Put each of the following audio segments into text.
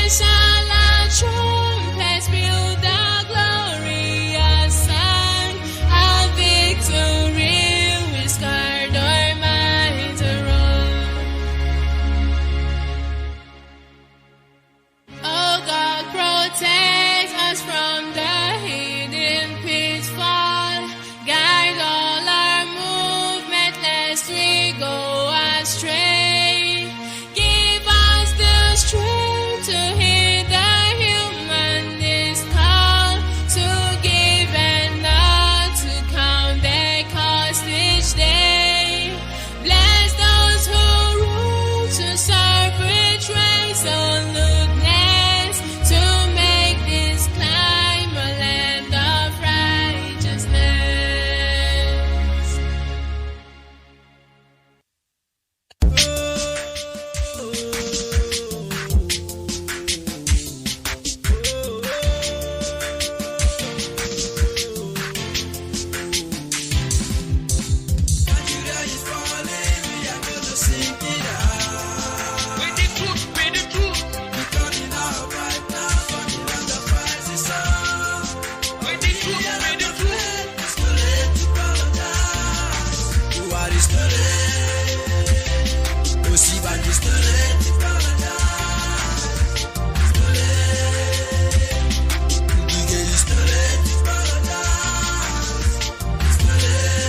shall our trumpets build the glorious song of victory. We scarred our minds around. Oh God, protect us from the hidden pitfall. Guide all our movement lest we go astray. Give us the strength to hear the humanist call, to give and not to count their cost each day. Bless those who rule to serve with resoluteness, to make this climb a land of righteousness. Nigeria is falling, we are going to sink it out. With the truth. We're coming out right now from the land of crisis. With the truth. It's too late to apologize. Who are this too late? Osiban is too late to apologize. It's too late. Ndige is too late to apologize. It's too late.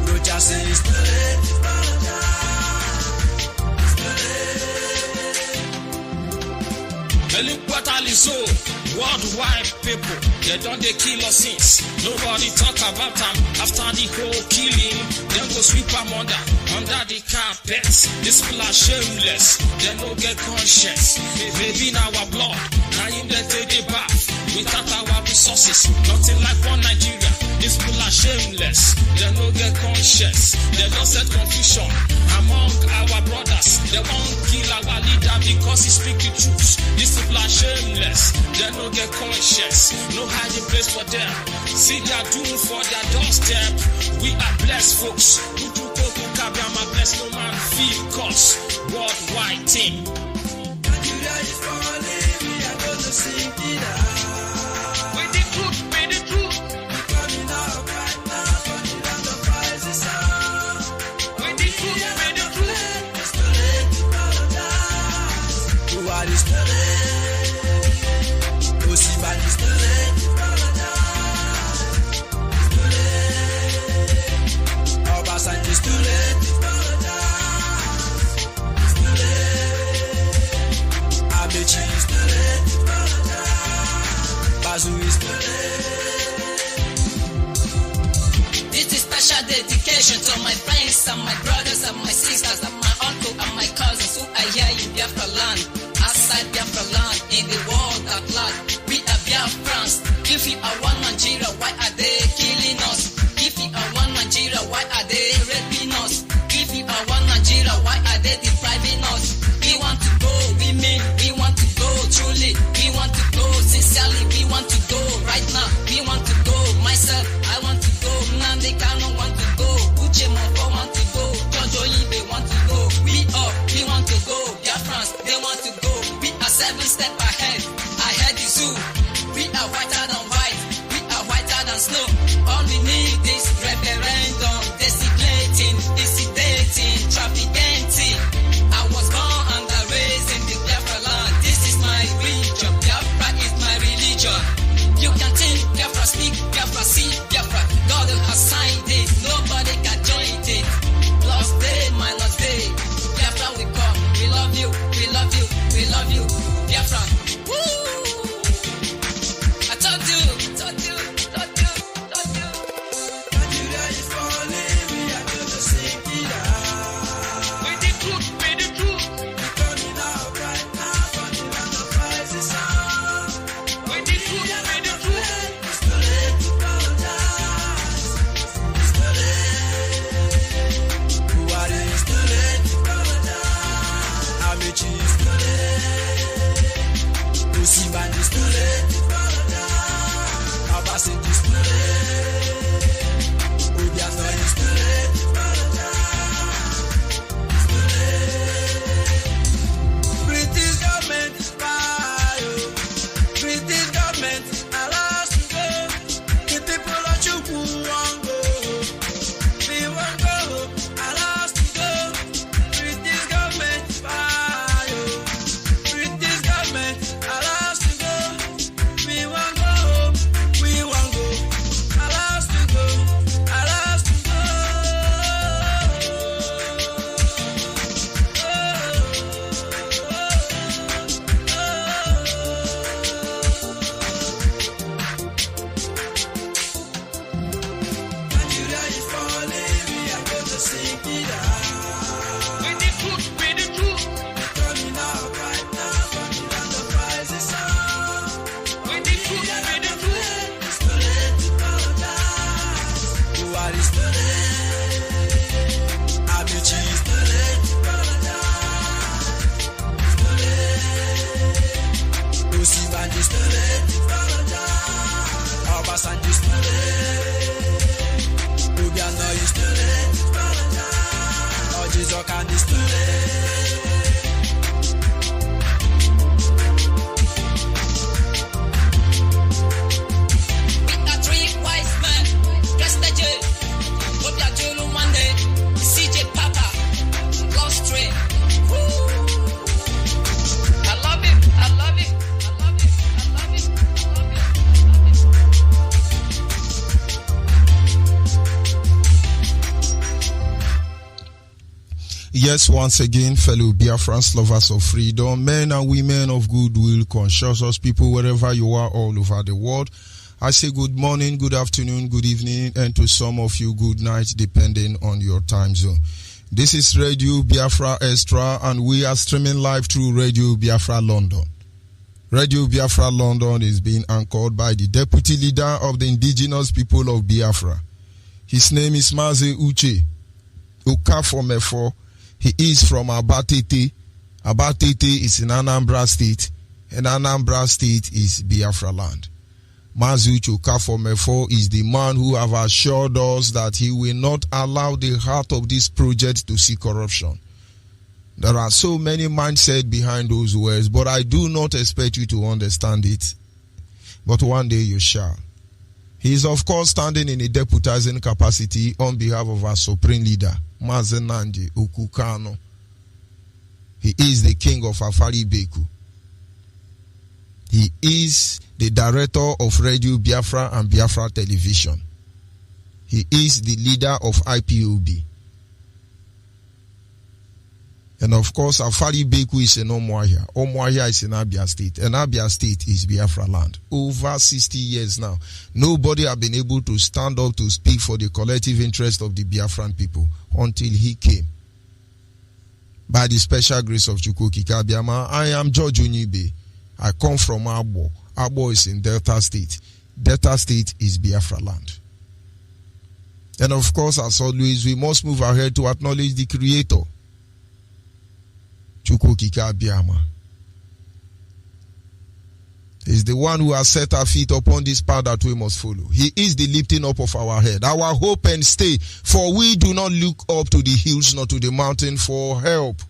Roger say it's too late to apologize. It's too late. Eliquatalizo, worldwide people, they don't they kill us since. Nobody talk about them after the whole killing. Then go sweep them under the carpet. These people are shameless, they no get conscience. Maybe in our blood, now in they take the bath. Without our resources, nothing like one Nigeria. These people are shameless, they no get conscience. They don't set confusion among our brothers. They won't kill our leader because he speak the truth. These people are shameless, they no get conscience. No hiding place for them. See their doom for their doorstep. We are blessed folks. Who do go to Kabiama, bless no man feel cause. Worldwide team. Nigeria is falling, we are going to sink it out. With the truth. We're coming out right now from the land of crisis. With the truth. It's too late to apologize. Who are this too late? Osiban is too late to apologize. It's too late. Obasanjo is too late to apologize. It's too late. Amechi is too late to apologize. Bazu is too late. This is special dedication to my friends and my brothers and my sisters and my uncle and my cousins who are here in Biafra land, outside Biafra land, in the world at large. We are Biafrans. If we are one Nigeria, why are they killing us? If we are one Nigeria, why are they raping us? If we are one Nigeria, why are they depriving us? We want to go, we mean we want to go truly. We want to go sincerely, we want to go right now. We want to go, myself, I want to go. Nande Kano want to go. Uche Mofo want to go. Onyeibe want to go. We want to go. Biafrans, they want to go. We are 7 steps ahead. Ahead is who? We are whiter than white. We are whiter than snow. All we need is referendum. Designating, dissipating, trafficking. I was born and raised in the Biafra land. This is my religion. Biafra is my religion. You can think, Biafra speak, Biafra see, Biafra. God has signed it. Nobody can join it. Lost day, my lost day. Biafra will come. We love you, we love you, we love you. Biafra. Woo! Yes, once again, fellow Biafrans, lovers of freedom, men and women of goodwill, conscientious people, wherever you are all over the world, I say good morning, good afternoon, good evening, and to some of you, good night, depending on your time zone. This is Radio Biafra Extra, and we are streaming live through Radio Biafra London. Radio Biafra London is being anchored by the deputy leader of the indigenous people of Biafra. His name is Mazi Uche Okafomefo. He is from Abatete. Abatete is in Anambra State, and Anambra State is Biafra land. Mazi Uche Okafomefo is the man who have assured us that he will not allow the heart of this project to see corruption. There are so many mindsets behind those words, but I do not expect you to understand it. But one day you shall. He is, of course, standing in a deputizing capacity on behalf of our supreme leader, Mazi Nnamdi Okukano. He is the king of Afari Beku. He is the director of Radio Biafra and Biafra Television. He is the leader of IPOB. And of course, Afari Beku is in Omoahia. Omoahia is in Abia State. And Abia State is Biafra land. Over 60 years now, nobody has been able to stand up to speak for the collective interest of the Biafran people until he came. By the special grace of Chukwukika Abiyama, I am George Onyeibe. I come from Abo. Abo is in Delta State. Delta State is Biafra land. And of course, as always, we must move ahead to acknowledge the Creator, Chukwukika Abiyama. He is the one who has set our feet upon this path that we must follow. He is the lifting up of our head, our hope and stay. For we do not look up to the hills nor to the mountain for help,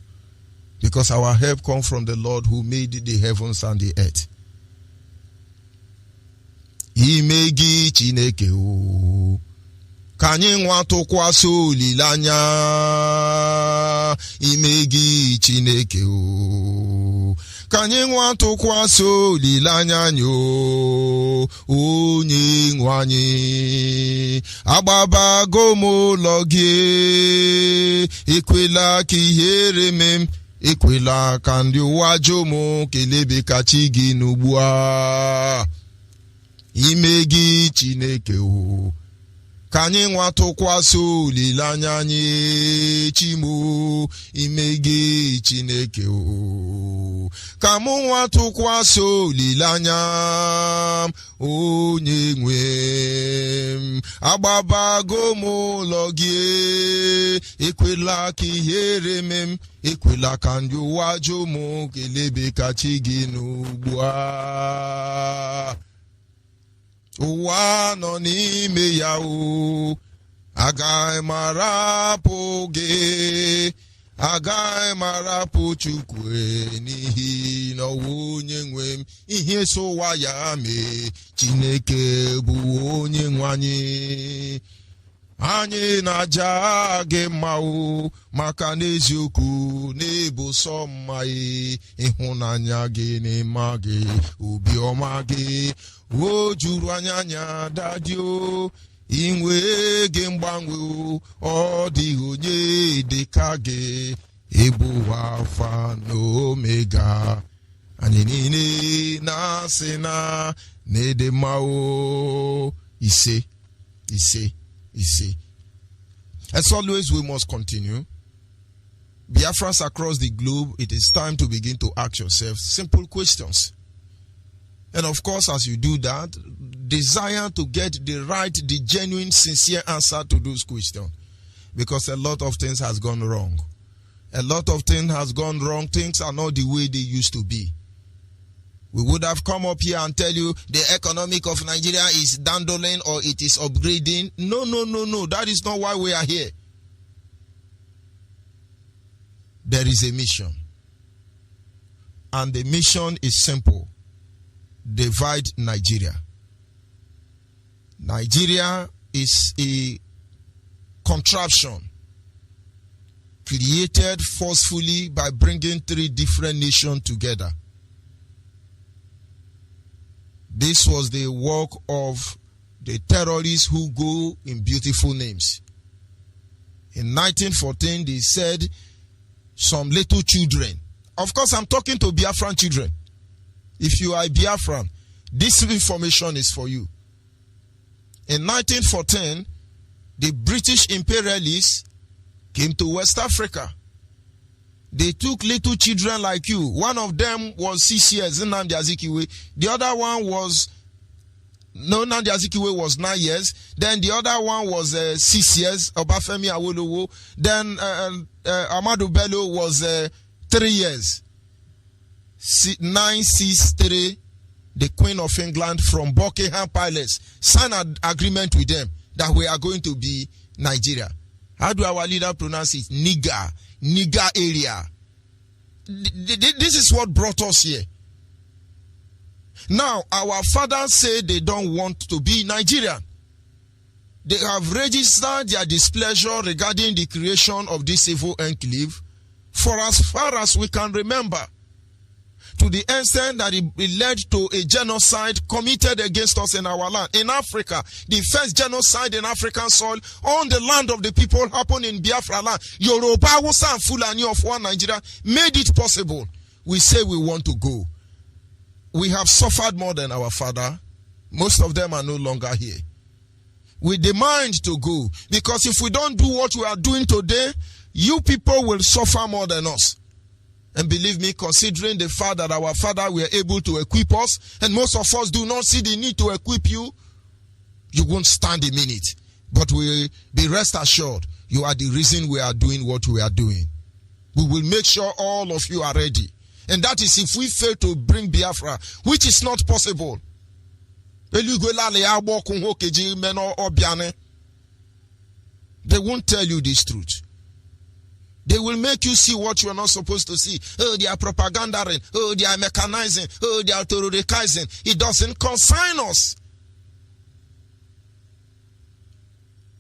because our help comes from the Lord who made the heavens and the earth. Imegi Chineke o. Kanyi nwa tụkwasị olileanya, imegi Chineke o. Kanyi nwa tụkwasị olileanya nyo, onye nwe anyị. Agbabago m ụlọ gị, ekwela ka ihere mee m, ekwela ka ndị ụwa jụ m, kelebe ka chi gị n'ugbu a. Imegi Chineke o. Kanyi nwa tụkwasị olileanya anyị, chimo, imegi Chineke o. Ka mụ nwa tụkwasị olileanya m, onye nwe m. Agbabago m ụlọ gị, ekwela ka ihere mee m, ekwela ka ndị ụwa jụ m, kelebe ka chi gị n'ugbu a. Ụwa nọ n'ime ya o, agaghị m arapụ gị, agaghị m arapụ Chukwu n'ihi na ọ bụ onye nwe m. Ihe so ụwa ya mee, Chineke bụ onye nwe anyị. Anyị na-aja gị mma o, maka n'eziokwu n'ịbụ sọ mma, ịhụnanya gị n'ịma gị, obiọma gị o juru anya dadi o. Inwe gị mgbanwe o, ọ dịghị onye dịka gị, ịbụ Alfa na Omega. Anyị niile na-asị na n'ịdị mma o. Ise. As always, we must continue. Biafrans across the globe, it is time to begin to ask yourself simple questions. And of course, as you do that, desire to get the right, the genuine, sincere answer to those questions. Because a lot of things has gone wrong. A lot of things has gone wrong. Things are not the way they used to be. We would have come up here and tell you the economic of Nigeria is dandling or it is upgrading. No. That is not why we are here. There is a mission. And the mission is simple. Divide Nigeria. Nigeria is a contraption created forcefully by bringing three different nations together. This was the work of the terrorists who go in beautiful names. In 1914, they said some little children. Of course, I'm talking to Biafran children. If you are a Biafran, this information is for you. In 1914, the British imperialists came to West Africa. They took little children like you. One of them was 6 years, Nnamdi Azikiwe. The other one was, Nnamdi Azikiwe was 9 years. Then the other one was 6 years, Obafemi Awolowo. Then Ahmadu Bello was 3 years. 963, the Queen of England from Buckingham Palace signed an agreement with them that we are going to be Nigeria. How do our leader pronounce it? Niger area. This is what brought us here. Now, our fathers say they don't want to be Nigerian. They have registered their displeasure regarding the creation of this evil enclave for as far as we can remember, to the extent that it led to a genocide committed against us in our land. In Africa, the first genocide in African soil on the land of the people happened in Biafra land. Yoruba, Hausa, and Fulani of one Nigeria made it possible. We say we want to go. We have suffered more than our father. Most of them are no longer here. We demand to go, because if we don't do what we are doing today, you people will suffer more than us. And believe me, considering the fact that our father were able to equip us, and most of us do not see the need to equip you, you won't stand a minute. But we be rest assured, you are the reason we are doing what we are doing. We will make sure all of you are ready. And that is if we fail to bring Biafra, which is not possible. They won't tell you this truth. They will make you see what you are not supposed to see. Oh, they are propagandering. Oh, they are mechanizing. Oh, they are terrorizing. It doesn't concern us.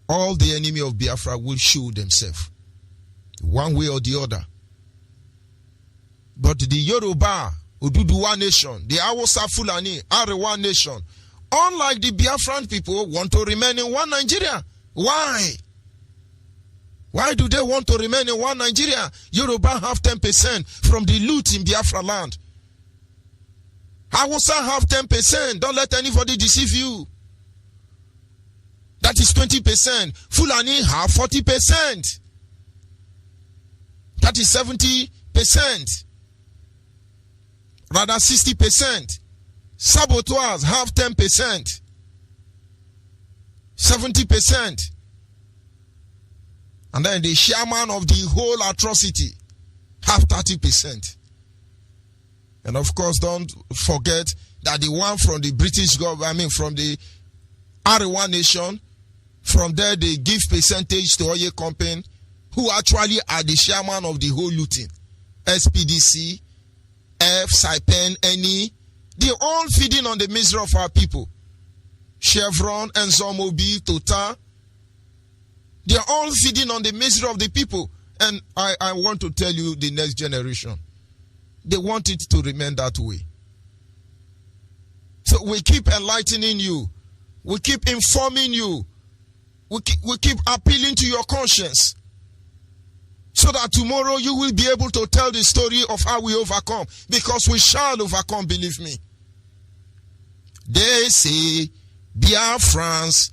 All the enemy of Biafra will show themselves, one way or the other. But the Yoruba, Oduduwa nation, the Hausa Fulani, Arewa nation, unlike the Biafran people, want to remain in one Nigeria. Why? Why do they want to remain in one Nigeria? Yoruba have 10% from the loot in Biafra land. Hausa have 10%. Don't let anybody deceive you. That is 20%. Fulani have 40%. That is 70%. Rather 60%. Saboteurs have 10%. 70%. And then the chairman of the whole atrocity have 30%. And of course, don't forget that the one from the British government, from the Arewa nation, from there they give percentage to Oye Company, who actually are the chairman of the whole looting. SPDC, F, Saipen, NE, they're all feeding on the misery of our people. Chevron, ExxonMobil, Total, they are all feeding on the misery of the people. And I want to tell you, the next generation, they want it to remain that way. So we keep enlightening you. We keep informing you. We keep appealing to your conscience, so that tomorrow you will be able to tell the story of how we overcome. Because we shall overcome, believe me. They say, Biafrans,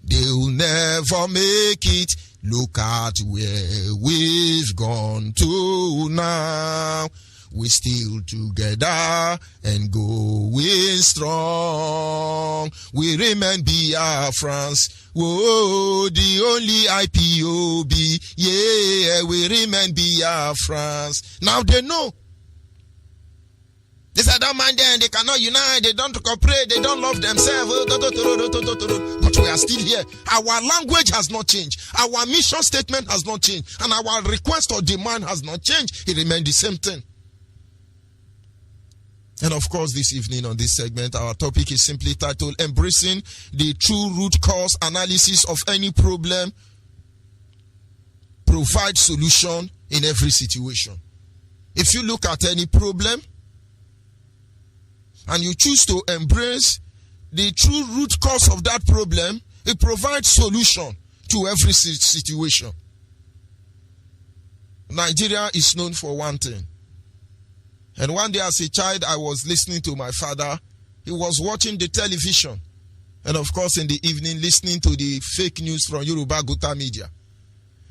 they'll never make it. Look at where we've gone to now. We're still together and going strong. We remain Biafrans. Whoa, the only IPOB. Yeah, we remain Biafrans. Now they know. They say, don't mind them, they cannot unite, they don't cooperate, they don't love themselves. But we are still here. Our language has not changed. Our mission statement has not changed. And our request or demand has not changed. It remains the same thing. And of course, this evening on this segment, our topic is simply titled, Embracing the True Root Cause Analysis of Any Problem. Provide solution in every situation. If you look at any problem, and you choose to embrace the true root cause of that problem, it provides solution to every situation. Nigeria is known for one thing. And one day as a child, I was listening to my father. He was watching the television. And of course, in the evening, listening to the fake news from Yoruba Guta media.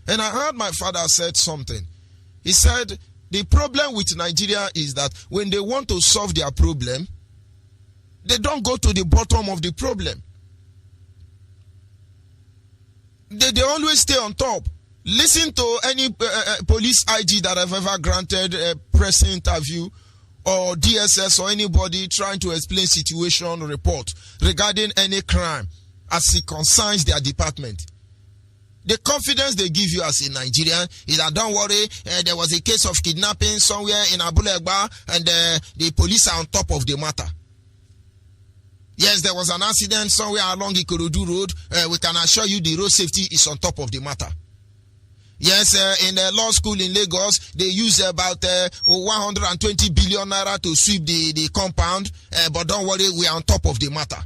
And I heard my father said something. He said, the problem with Nigeria is that when they want to solve their problem, they don't go to the bottom of the problem. They always stay on top. Listen to any police IG that have ever granted a press interview or DSS or anybody trying to explain situation report regarding any crime as it concerns their department. The confidence they give you as a Nigerian is that don't worry, there was a case of kidnapping somewhere in Abulegba and the police are on top of the matter. Yes, there was an accident somewhere along Ikorodu Road. We can assure you the road safety is on top of the matter. Yes, in the law school in Lagos, they use about 120 billion naira to sweep the compound. But don't worry, we are on top of the matter.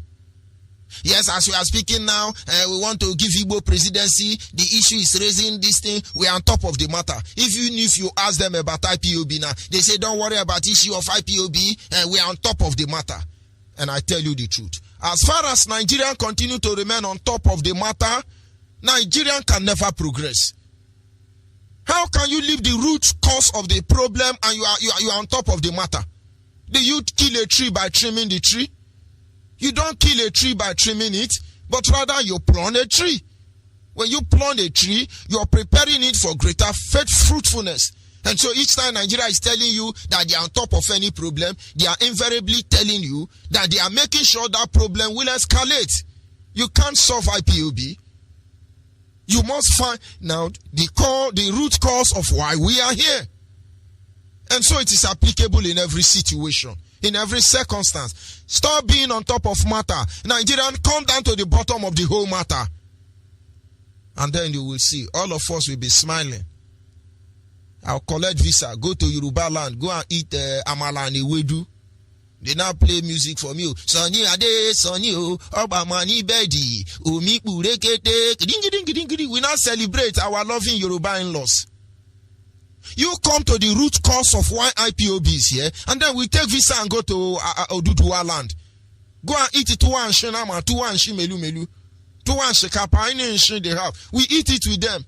Yes, as we are speaking now, we want to give Igbo presidency. The issue is raising this thing. We are on top of the matter. Even if you ask them about IPOB now, they say don't worry about issue of IPOB. We are on top of the matter. And I tell you the truth. As far as Nigerians continue to remain on top of the matter, Nigerian can never progress. How can you leave the root cause of the problem and you are on top of the matter? Do you kill a tree by trimming the tree? You don't kill a tree by trimming it, but rather you plant a tree. When you plant a tree, you are preparing it for greater fruitfulness. And so each time Nigeria is telling you that they are on top of any problem, they are invariably telling you that they are making sure that problem will escalate. You can't solve IPOB. You must find now the root cause of why we are here. And so it is applicable in every situation, in every circumstance. Stop being on top of matter. Nigerian, come down to the bottom of the whole matter. And then you will see, all of us will be smiling. I'll collect visa, go to Yoruba land, go and eat amala and ewedu. They now play music for me. Sonny ade, Sonny o, Obamani bedi, Umi burekete. We now celebrate our loving Yoruba in-laws. You come to the root cause of why IPOB is here, and then we take visa and go to Oduduwa land. Go and eat it to one shenama, to one shimelu, to one shekapa, any shin they have. We eat it with them.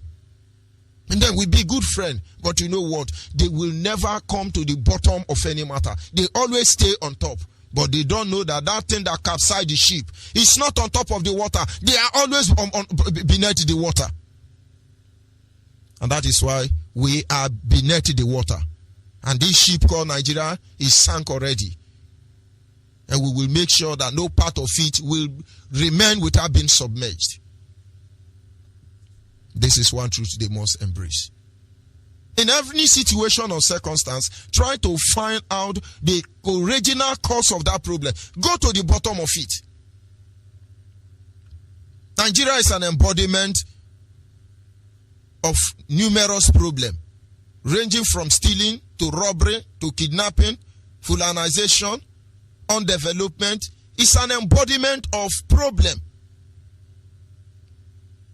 And then we be good friend. But you know what? They will never come to the bottom of any matter. They always stay on top. But they don't know that that thing that capsized the ship is not on top of the water. They are always beneath the water. And that is why we are beneath the water. And this ship called Nigeria is sunk already. And we will make sure that no part of it will remain without being submerged. This is one truth they must embrace. In every situation or circumstance, try to find out the original cause of that problem. Go to the bottom of it. Nigeria is an embodiment of numerous problems, ranging from stealing to robbery to kidnapping, Fulanization, undevelopment. It's an embodiment of problem.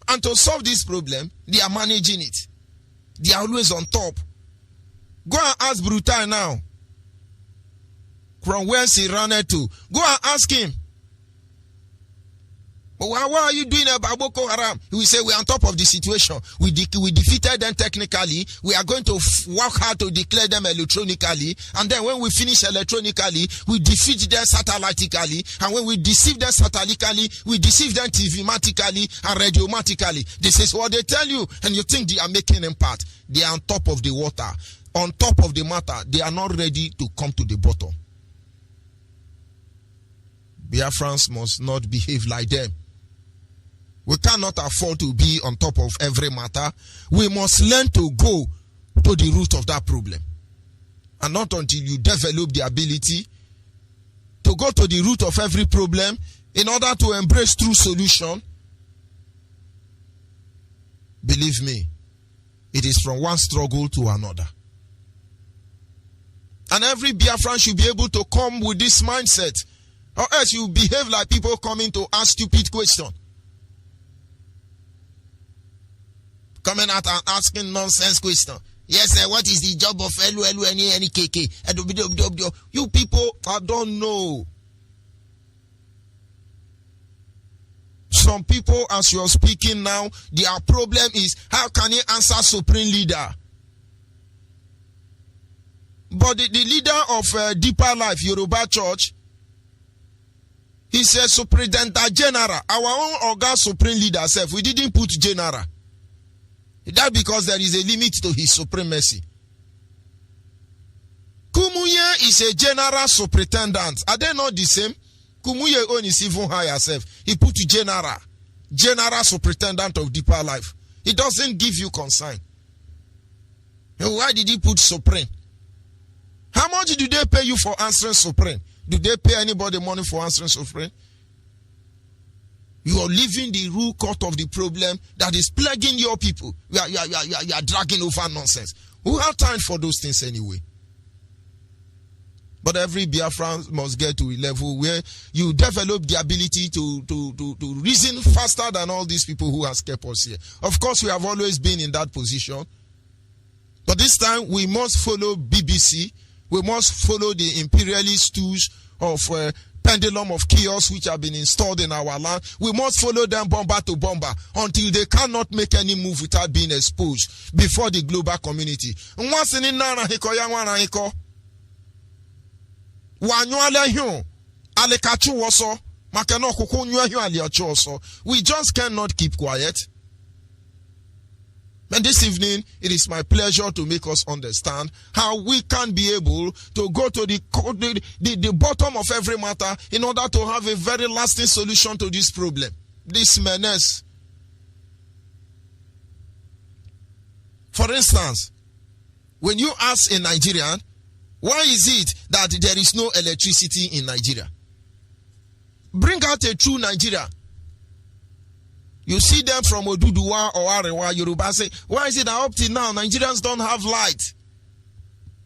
And to solve this problem, they are managing it. They are always on top. Go and ask Brutai now. From where he ran to. Go and ask him. But what are you doing about Boko Haram? He will say, we are on top of the situation. We defeated them technically. We are going to work hard to declare them electronically. And then when we finish electronically, we defeat them satellitically. And when we deceive them satellitically, we deceive them TV-matically and radiomatically. This is what they tell you. And you think they are making impact. They are on top of the water. On top of the matter. They are not ready to come to the bottom. Biafrans must not behave like them. We cannot afford to be on top of every matter. We must learn to go to the root of that problem. And not until you develop the ability to go to the root of every problem in order to embrace true solution. Believe me, it is from one struggle to another. And every Biafran should be able to come with this mindset. Or else you behave like people coming to ask stupid questions. Coming out and asking nonsense questions. Yes, what is the job of LULUNENKK? You people, I don't know. Some people, as you're speaking now, their problem is how can he answer supreme leader? But the leader of Deeper Life, Yoruba Church, he says Superintendent General. Our own Oga Supreme Leader self, we didn't put General. That because there is a limit to his supremacy. Kumuye is a general superintendent. Are they not the same? Kumuye own is even higher self. He put general superintendent of Deeper Life. He doesn't give you consign. And why did he put supreme? How much do they pay you for answering supreme? Do they pay anybody money for answering supreme? You are leaving the root cause of the problem that is plaguing your people. You are dragging over nonsense. Who have time for those things anyway? But every Biafran must get to a level where you develop the ability to reason faster than all these people who have kept us here. Of course, we have always been in that position. But this time, we must follow BBC. We must follow the imperialist tools of pendulum of chaos which have been installed in our land. We must follow them bomber to bomber until they cannot make any move without being exposed before the global community. We just cannot keep quiet. And this evening, it is my pleasure to make us understand how we can be able to go to the bottom of every matter in order to have a very lasting solution to this problem, this menace. For instance, when you ask a Nigerian, why is it that there is no electricity in Nigeria? Bring out a true Nigeria. You see them from Oduduwa or Arewa, Yoruba say, why is it that up till now Nigerians don't have light?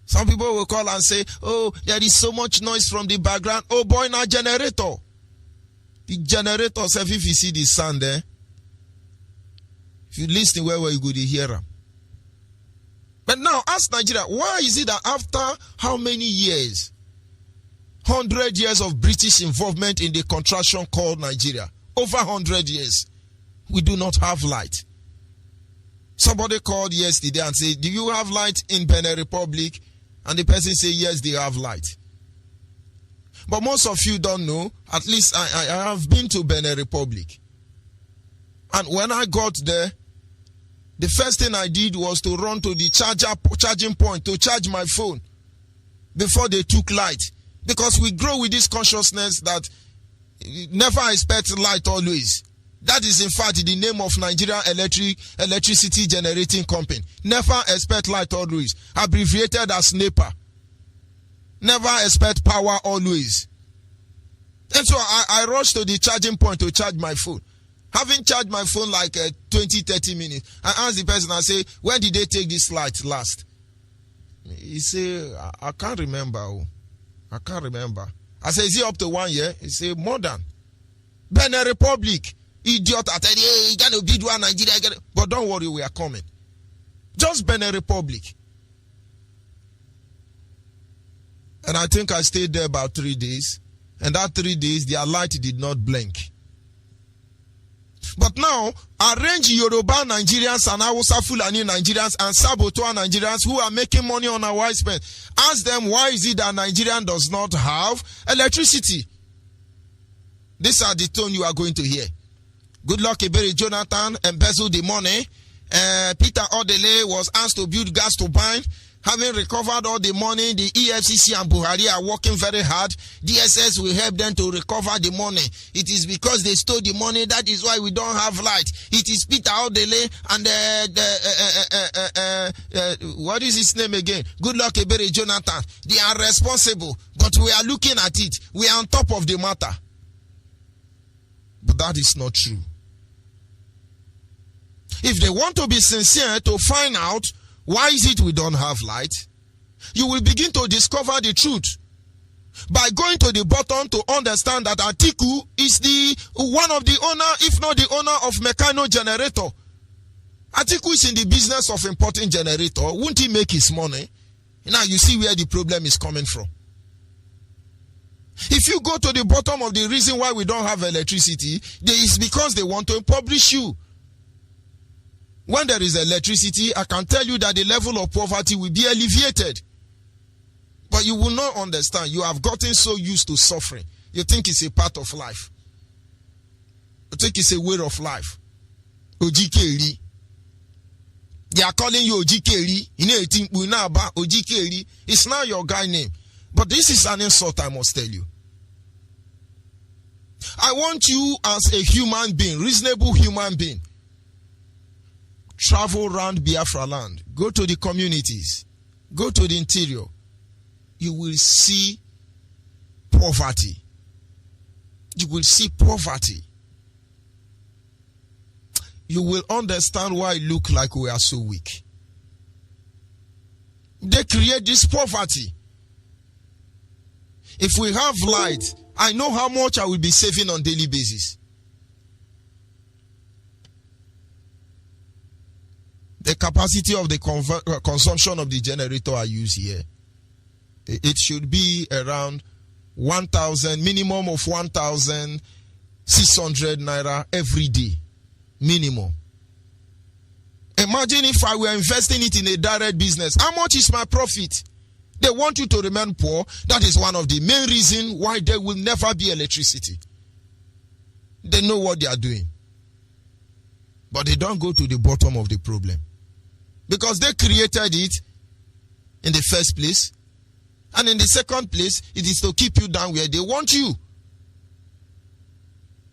Some people will call and say, oh, there is so much noise from the background. Oh boy, now generator. The generator, if you see the sound there, if you listen where you go to hear them. But now ask Nigeria, why is it that after how many years, 100 years of British involvement in the contraction called Nigeria, over 100 years, we do not have light? Somebody called yesterday and said, do you have light in Benin Republic? And the person said, yes, they have light. But most of you don't know, at least I have been to Benin Republic. And when I got there, the first thing I did was to run to the charging point to charge my phone before they took light. Because we grow with this consciousness that never expect light always. That is in fact the name of Nigerian Electricity Generating Company. Never expect light always. Abbreviated as NEPA. Never expect power always. And so I rushed to the charging point to charge my phone. Having charged my phone like 20-30 minutes, I asked the person, I say, when did they take this light last? He said, I can't remember. I can't remember. I said, is it up to 1 year? He said, more than. Benin Republic. Idiot. I tell you, hey, you gotta be one Nigeria. But don't worry, we are coming. Just Benin Republic. And I think I stayed there about 3 days. And that 3 days, their light did not blink. But now, arrange Yoruba Nigerians and Hausa Fulani Nigerians and Sabotua Nigerians who are making money on our expense. Ask them, why is it that Nigerian does not have electricity? These are the tone you are going to hear. Good luck, Ebere Jonathan embezzled the money. Peter Odele was asked to build gas turbine. Having recovered all the money, the EFCC and Buhari are working very hard. DSS will help them to recover the money. It is because they stole the money. That is why we don't have light. It is Peter Odele and what is his name again? Good luck, Ebere Jonathan. They are responsible, but we are looking at it. We are on top of the matter. But that is not true. If they want to be sincere to find out why is it we don't have light, you will begin to discover the truth by going to the bottom to understand that Atiku is the one of the owner, if not the owner of Mechano Generator. Atiku is in the business of importing generator. Won't he make his money? Now you see where the problem is coming from. If you go to the bottom of the reason why we don't have electricity, it is because they want to impoverish you. When there is electricity, I can tell you that the level of poverty will be alleviated. But you will not understand. You have gotten so used to suffering. You think it's a part of life. You think it's a way of life. Ojikeri. They are calling you Ojikeri. Ojikeri. It's not your guy name. But this is an insult, I must tell you. I want you as a human being, reasonable human being, travel around Biafra land. Go to the communities. Go to the interior. You will see poverty. You will see poverty. You will understand why it looks like we are so weak. They create this poverty. If we have light, I know how much I will be saving on daily basis. The capacity of the consumption of the generator I use here, it should be around 1,000, minimum of 1,600 naira every day. Minimum. Imagine if I were investing it in a direct business. How much is my profit? They want you to remain poor. That is one of the main reasons why there will never be electricity. They know what they are doing. But they don't go to the bottom of the problem. Because they created it in the first place. And in the second place, it is to keep you down where they want you.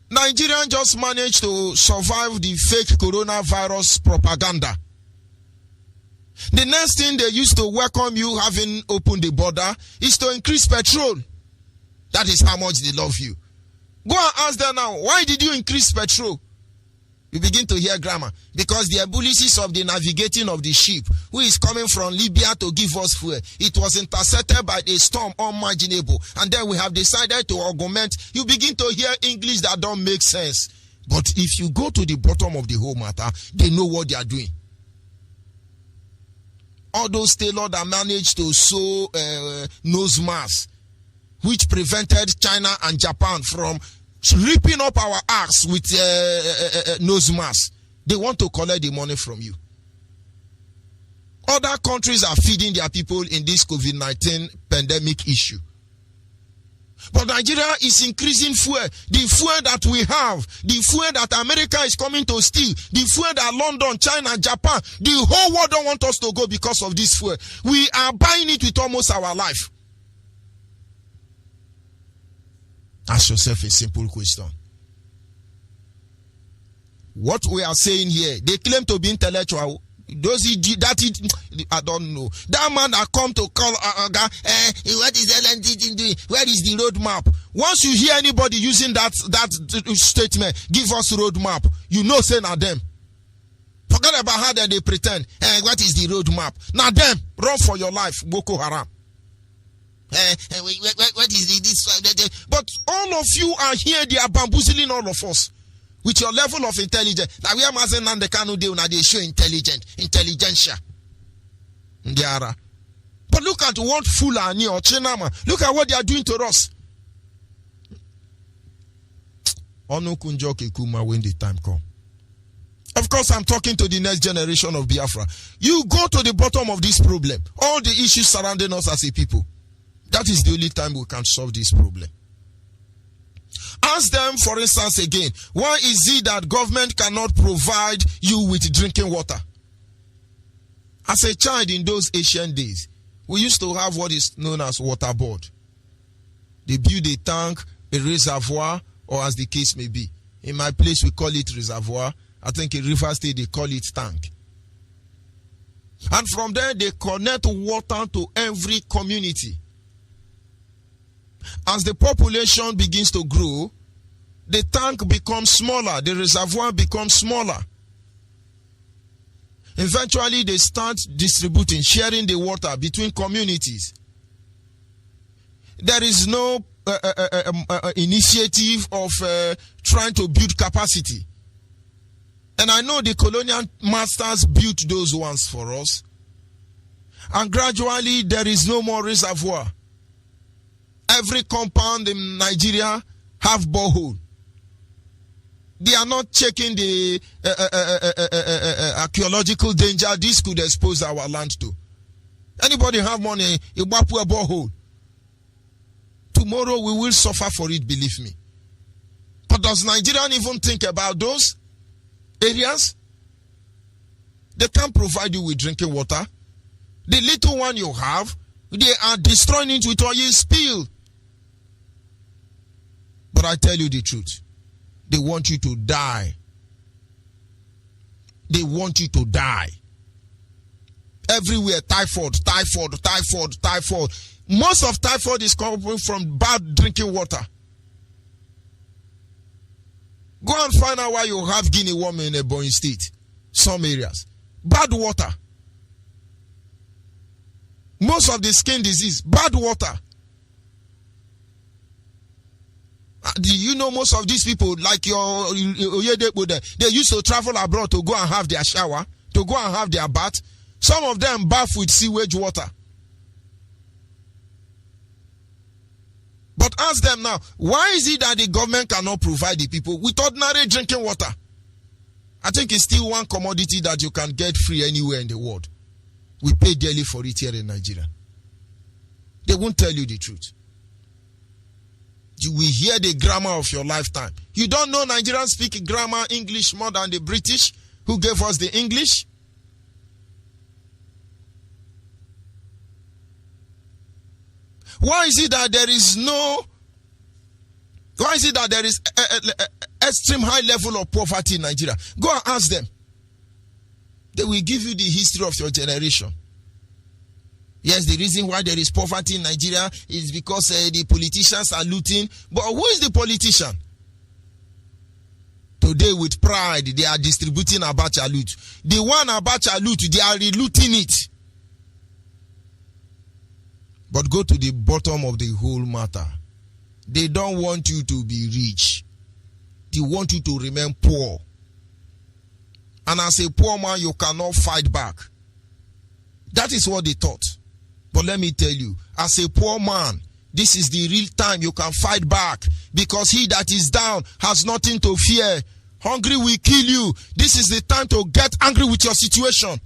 Nigerians just managed to survive the fake coronavirus propaganda. The next thing they used to welcome you having opened the border is to increase petrol. That is how much they love you. Go and ask them now, why did you increase petrol? You begin to hear grammar. Because the abilities of the navigating of the ship, who is coming from Libya to give us fuel, it was intercepted by a storm unimaginable. And then we have decided to augment. You begin to hear English that don't make sense. But if you go to the bottom of the whole matter, they know what they are doing. All those tailors that managed to sew nose masks, which prevented China and Japan from ripping up our ass with nose masks. They want to collect the money from you. Other countries are feeding their people in this COVID-19 pandemic issue. But Nigeria is increasing fuel. The fuel that we have, the fuel that America is coming to steal, the fuel that London, China, Japan, the whole world don't want us to go because of this fuel. We are buying it with almost our life. Ask yourself a simple question. What we are saying here, they claim to be intellectual. I don't know. That man that come to call what is LNT doing? Where is the roadmap? Once you hear anybody using that statement, give us roadmap, you know say na them. Forget about how they pretend. What is the roadmap? Now them, run for your life, Boko Haram. What is this? But all of you are here, they are bamboozling all of us with your level of intelligence. Now we are Mazi and the Kanu de una they show intelligentsia. But look at what Fulani or Chinama. Look at what they are doing to us. Onu kunjoke kuma when the time comes. Of course, I'm talking to the next generation of Biafra. You go to the bottom of this problem. All the issues surrounding us as a people. That is the only time we can solve this problem. Ask them, for instance, again, why is it that government cannot provide you with drinking water? As a child in those ancient days, we used to have what is known as water board. They build a tank, a reservoir, or as the case may be. In my place, we call it reservoir. I think in River State, they call it tank. And from there, they connect water to every community. As the population begins to grow, the tank becomes smaller, the reservoir becomes smaller. Eventually, they start distributing, sharing the water between communities. There is no initiative of trying to build capacity. And I know the colonial masters built those ones for us. And gradually, there is no more reservoir. Every compound in Nigeria have borehole. They are not checking the archaeological danger this could expose our land to. Anybody have money, you bap a borehole. Tomorrow we will suffer for it, believe me. But does Nigeria even think about those areas? They can't provide you with drinking water. The little one you have, they are destroying it with oil spill. But I tell you the truth. They want you to die. They want you to die. Everywhere, typhoid. Most of typhoid is coming from bad drinking water. Go and find out why you have Guinea worm in Ebonyi State. Some areas. Bad water. Most of the skin disease, bad water. Do you know most of these people, like your Onyeibe, they used to travel abroad to go and have their shower, to go and have their bath. Some of them bath with sewage water. But ask them now, why is it that the government cannot provide the people with ordinary drinking water? I think it's still one commodity that you can get free anywhere in the world. We pay dearly for it here in Nigeria. They won't tell you the truth. You will hear the grammar of your lifetime. You don't know Nigerians speak grammar English more than the British who gave us the English? Why is it that there is extreme high level of poverty in Nigeria? Go and ask them. They will give you the history of your generation. Yes, the reason why there is poverty in Nigeria is because the politicians are looting. But who is the politician? Today, with pride, they are distributing Abacha loot. The one Abacha loot, they are re-looting it. But go to the bottom of the whole matter. They don't want you to be rich. They want you to remain poor. And as a poor man, you cannot fight back. That is what they thought. But let me tell you, as a poor man, this is the real time you can fight back. Because he that is down has nothing to fear. Hungry will kill you. This is the time to get angry with your situation.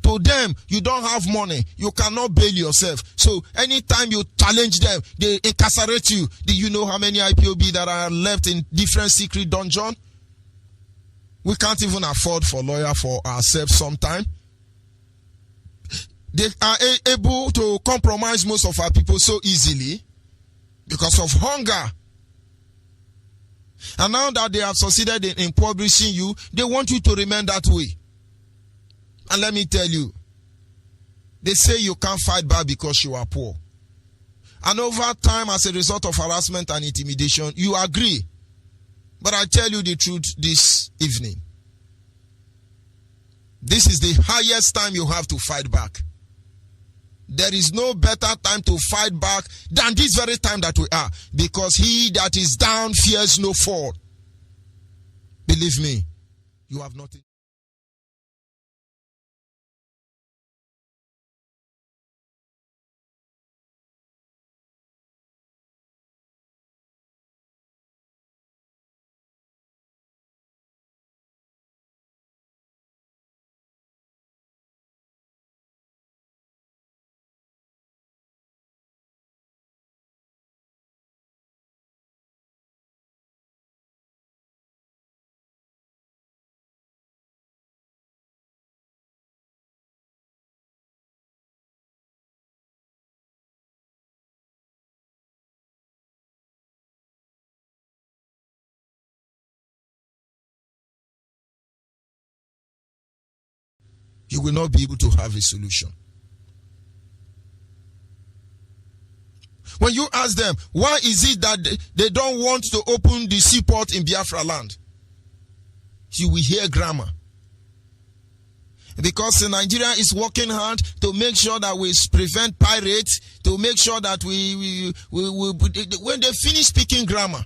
To them, you don't have money. You cannot bail yourself. So anytime you challenge them, they incarcerate you. Do you know how many IPOB that are left in different secret dungeons? We can't even afford for lawyer for ourselves sometimes. They are able to compromise most of our people so easily because of hunger. And now that they have succeeded in impoverishing you, they want you to remain that way. And let me tell you, they say you can't fight back because you are poor. And over time, as a result of harassment and intimidation, you agree. But I tell you the truth this evening. This is the highest time you have to fight back. There is no better time to fight back than this very time that we are. Because he that is down fears no fall. Believe me, you have nothing. You will not be able to have a solution. When you ask them, why is it that they don't want to open the seaport in Biafra land? You will hear grammar. Because Nigeria is working hard to make sure that we prevent pirates, to make sure that we when they finish speaking grammar,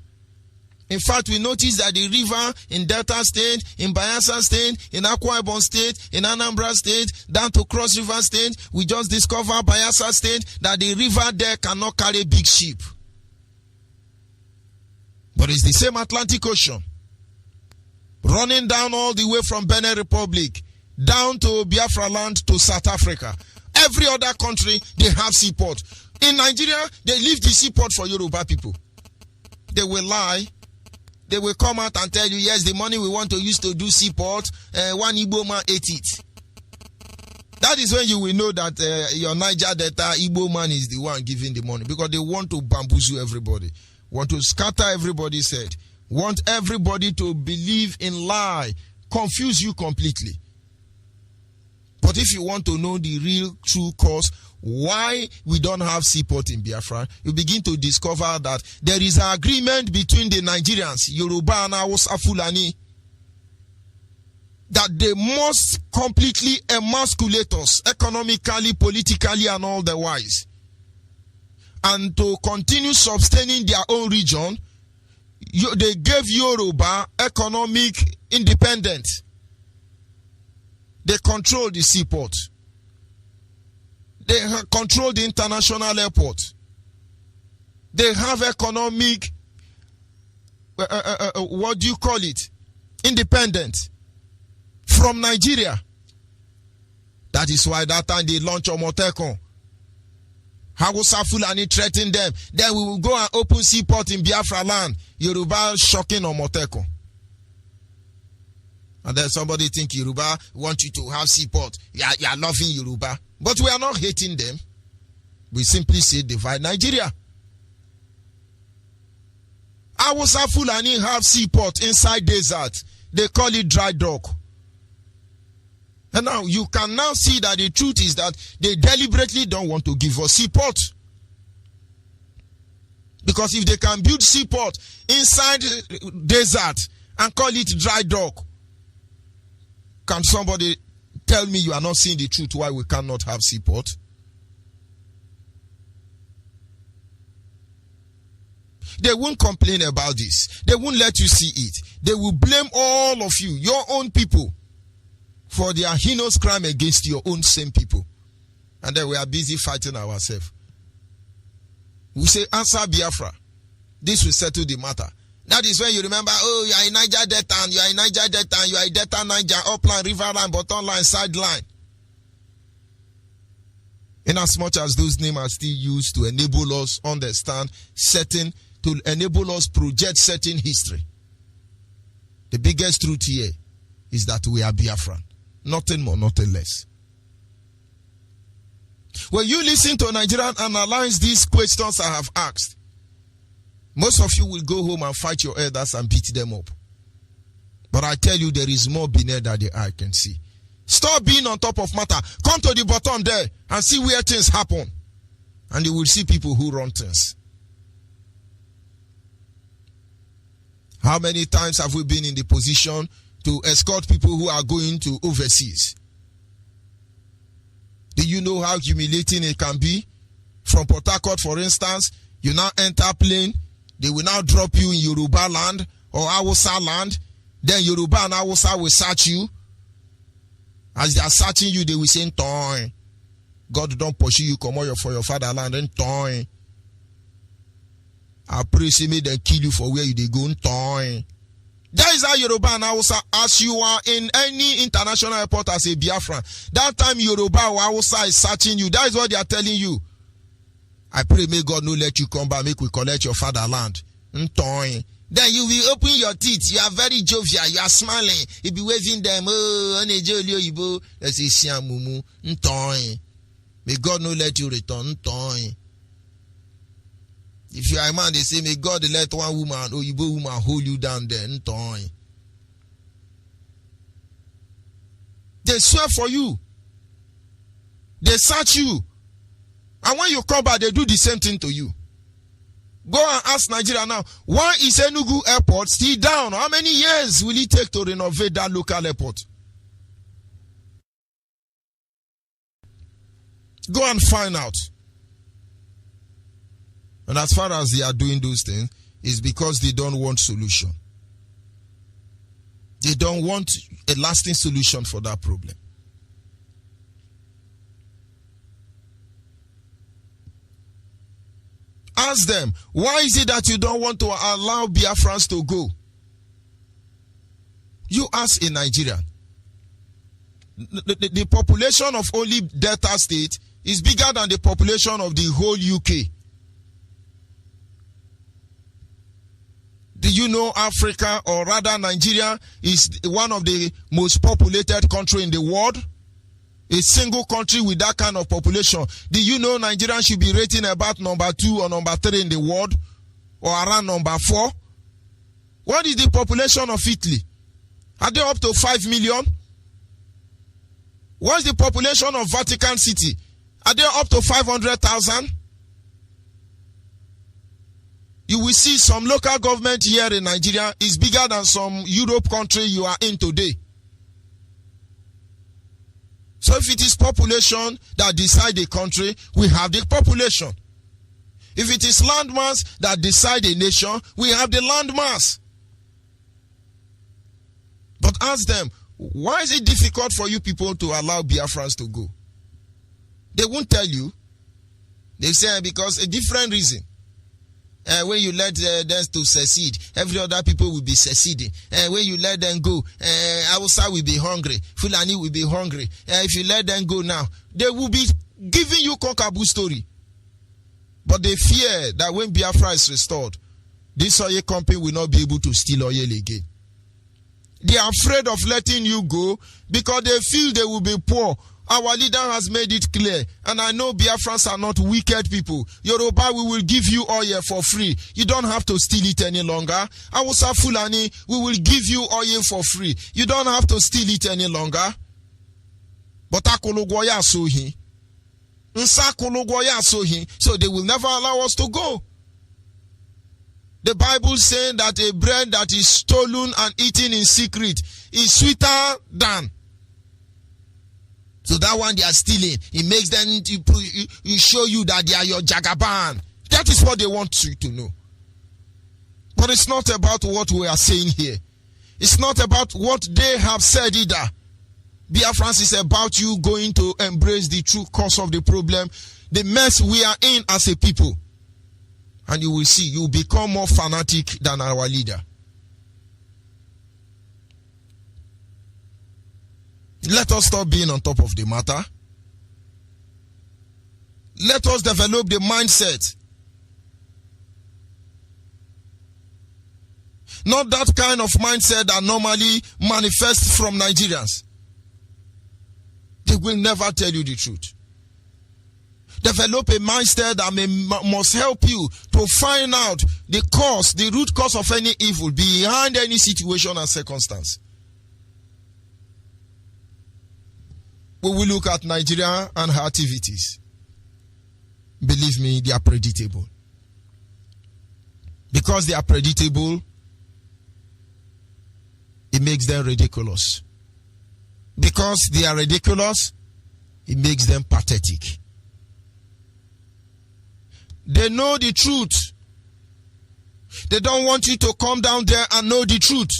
In fact, we noticed that the river in Delta State, in Bayelsa State, in Akwa Ibom State, in Anambra State, down to Cross River State, we just discovered Bayelsa State, that the river there cannot carry big ship. But it's the same Atlantic Ocean, running down all the way from Benin Republic, down to Biafra land to South Africa. Every other country, they have seaport. In Nigeria, they leave the seaport for Yoruba people. They will lie. They will come out and tell you, yes, the money we want to use to do seaport, one Igbo man ate it. That is when you will know that your Niger Delta Igbo man is the one giving the money, because they want to bamboozle everybody, want to scatter everybody's head, want everybody to believe in lie, confuse you completely. But if you want to know the real true cause why we don't have seaport in Biafra, you begin to discover that there is an agreement between the Nigerians, Yoruba and Hausa Fulani, that they must completely emasculate us economically, politically, and all the wise. And to continue sustaining their own region, they gave Yoruba economic independence. They control the seaport. They control the international airport. They have economic, what do you call it? Independent from Nigeria. That is why that time they launched Omotekun. Hausa Fulani threatened them. Then we will go and open seaport in Biafra land. Yoruba shocking Omotekun. And then somebody think Yoruba want you to have seaport. You are loving Yoruba. But we are not hating them. We simply say divide Nigeria. Hausa Fulani have seaport inside desert. They call it dry dock. And now you can now see that the truth is that they deliberately don't want to give us seaport. Because if they can build seaport inside desert and call it dry dock, can somebody tell me you are not seeing the truth why we cannot have seaport? They won't complain about this. They won't let you see it. They will blame all of you, your own people, for their heinous crime against your own same people. And then we are busy fighting ourselves. We say, answer Biafra. This will settle the matter. That is when you remember, oh, you are in Niger Delta, and you are in Niger Delta, and you are in Delta Niger, upline, riverline, bottom line, sideline. In as much as those names are still used to enable us understand certain, to enable us project certain history. The biggest truth here is that we are Biafran. Nothing more, nothing less. When you listen to Nigerian analyze these questions I have asked, most of you will go home and fight your elders and beat them up. But I tell you, there is more beneath that the eye can see. Stop being on top of matter. Come to the bottom there and see where things happen. And you will see people who run things. How many times have we been in the position to escort people who are going to overseas? Do you know how humiliating it can be? From Port Harcourt, for instance, you now enter plane. They will now drop you in Yoruba land or Hausa land. Then Yoruba and Hausa will search you. As they are searching you, they will say, "Toy, God don't pursue you, come out for your fatherland." And toy, I pray, say, may they kill you for where you they go. Toy. That is how Yoruba and Hausa, as you are in any international airport as a Biafran, that time Yoruba or Hausa is searching you. That is what they are telling you. I pray, may God not let you come back, make we collect your fatherland. Then you will open your teeth. You are very jovial. You are smiling. You be waving them. Oh, let's say, Siamumu. May God not let you return. If you are a man, they say, may God let one woman or Igbo woman hold you down there. They swear for you. They search you. And when you come back, they do the same thing to you. Go and ask Nigeria now, why is Enugu airport still down? How many years will it take to renovate that local airport? Go and find out. And as far as they are doing those things, is because they don't want solution. They don't want a lasting solution for that problem. Ask them, why is it that you don't want to allow Biafrans to go? You ask a Nigerian. The population of only Delta State is bigger than the population of the whole UK. Do you know Africa, or rather Nigeria, is one of the most populated countries in the world? A single country with that kind of population. Do you know Nigeria should be rating about number 2 or number 3 in the world? Or around number 4? What is the population of Italy? Are they up to 5 million? What's the population of Vatican City? Are they up to 500,000? You will see some local government here in Nigeria is bigger than some Europe country you are in today. So if it is population that decide a country, we have the population. If it is landmass that decide a nation, we have the landmass. But ask them, why is it difficult for you people to allow Biafrans to go? They won't tell you. They say because a different reason. When you let them to secede, every other people will be seceding. When you let them go, Hausa will be hungry. Fulani will be hungry. If you let them go now, they will be giving you cockaboo story. But they fear that when Biafra is restored, this oil company will not be able to steal oil again. They are afraid of letting you go because they feel they will be poor. Our leader has made it clear, and I know Biafrans are not wicked people. Yoruba, we will give you oil for free. You don't have to steal it any longer. Hausa Fulani, we will give you oil for free. You don't have to steal it any longer. But akologwaya sohi. Nsa kologwaya sohi. So they will never allow us to go. The Bible saying that a bread that is stolen and eaten in secret is sweeter than. So that one they are stealing, it makes them to show you that they are your Jagaban. That is what they want you to know. But it's not about what we are saying here. It's not about what they have said either. Biafrans is about you going to embrace the true cause of the problem, the mess we are in as a people. And you will see, you become more fanatic than our leader. Let us stop being on top of the matter. Let us develop the mindset. Not that kind of mindset that normally manifests from Nigerians. They will never tell you the truth. Develop a mindset that must help you to find out the cause, the root cause of any evil behind any situation and circumstance. We will look at Nigeria and her activities. Believe me, they are predictable. Because they are predictable, it makes them ridiculous. Because they are ridiculous, it makes them pathetic. They know the truth. They don't want you to come down there and know the truth.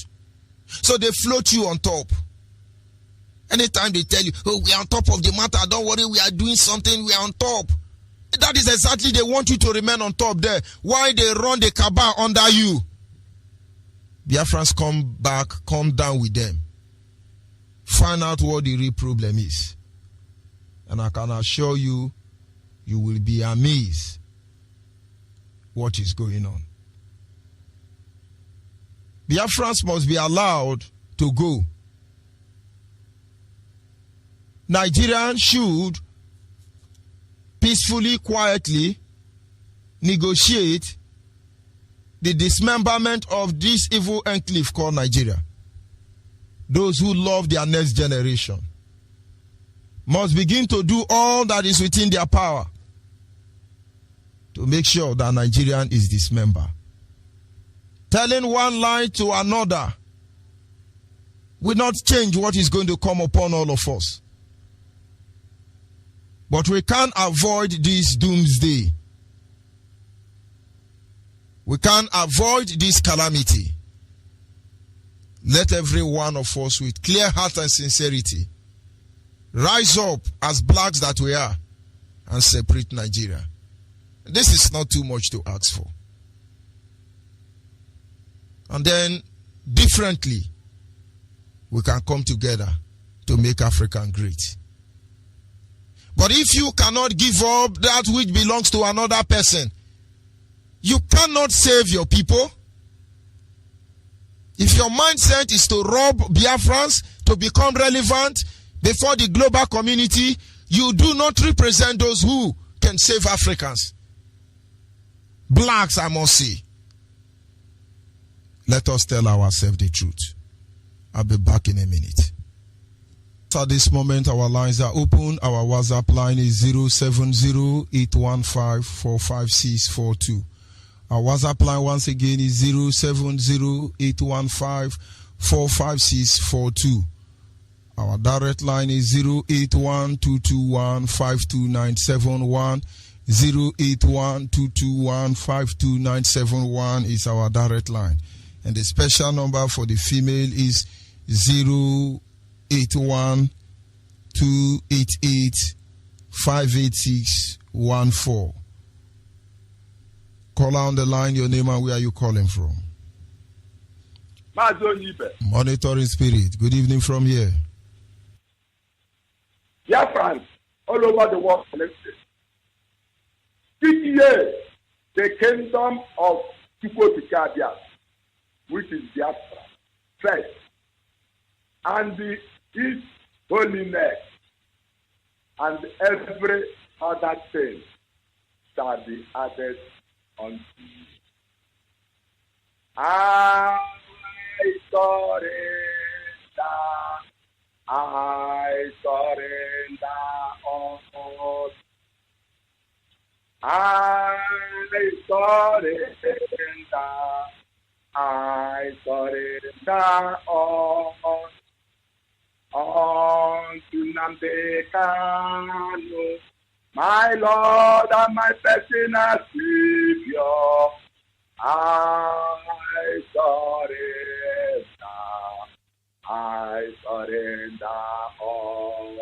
So they float you on top. Anytime they tell you, oh, we are on top of the matter, don't worry, we are doing something, we are on top. That is exactly, they want you to remain on top there. Why they run the cabal under you? Biafrans come back, come down with them. Find out what the real problem is. And I can assure you, you will be amazed what is going on. Biafrans must be allowed to go. Nigerians should peacefully, quietly negotiate the dismemberment of this evil enclave called Nigeria. Those who love their next generation must begin to do all that is within their power to make sure that Nigerian is dismembered. Telling one lie to another will not change what is going to come upon all of us. But we can't avoid this doomsday. We can't avoid this calamity. Let every one of us with clear heart and sincerity rise up as blacks that we are and separate Nigeria. This is not too much to ask for. And then, differently, we can come together to make Africa great. But if you cannot give up that which belongs to another person, you cannot save your people. If your mindset is to rob Biafrans to become relevant before the global community, you do not represent those who can save Africans. Blacks, I must say. Let us tell ourselves the truth. I'll be back in a minute. At this moment, our lines are open. Our WhatsApp line is 070-815-45642. Our WhatsApp line once again is 070-815-45642. Our direct line is 081-221-52971. 081-221-52971 is our direct line. And the special number for the female is 081-288-58614. Call on the line, your name and where are you calling from? Mazi Onyeibe. Monitoring Spirit. Good evening from here. Biafra all over the world connected. CTA, the kingdom of Ipob, which is Biafra, first, and his holiness, and every other thing shall be added unto you. I surrender all. I surrender all unto Nnamdi Kanu, my Lord and my personal Savior. I surrender all.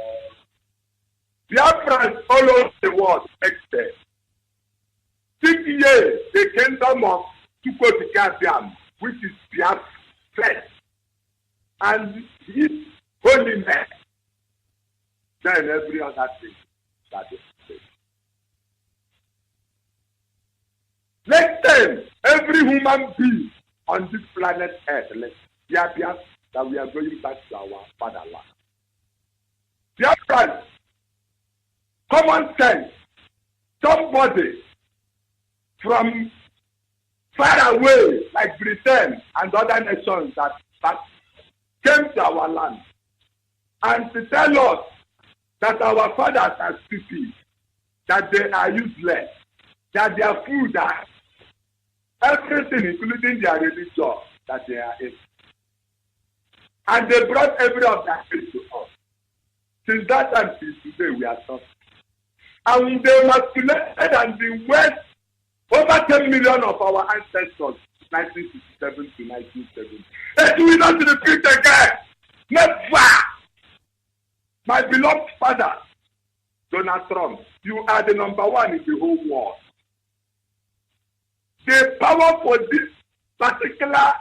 Biafrans all over the world except 6 years, the kingdom of Ipob, which is Biafra first, and his holiness, then every other thing that is said. Next time, every human being on this planet Earth, let's Biafra, that we are going back to our fatherland. Biafra, common sense, somebody from far away, like Britain and other nations that came to our land, and to tell us that our fathers are stupid, that they are useless, that their food are everything, including their religion, that they are in. And they brought every of that to us. Since that time till today, we are suffering. And they masculated and they went over 10 million of our ancestors, 1967 to 1970. It will not repeat again. Never. My beloved father, Donald Trump, you are the number one in the whole world. The power for this particular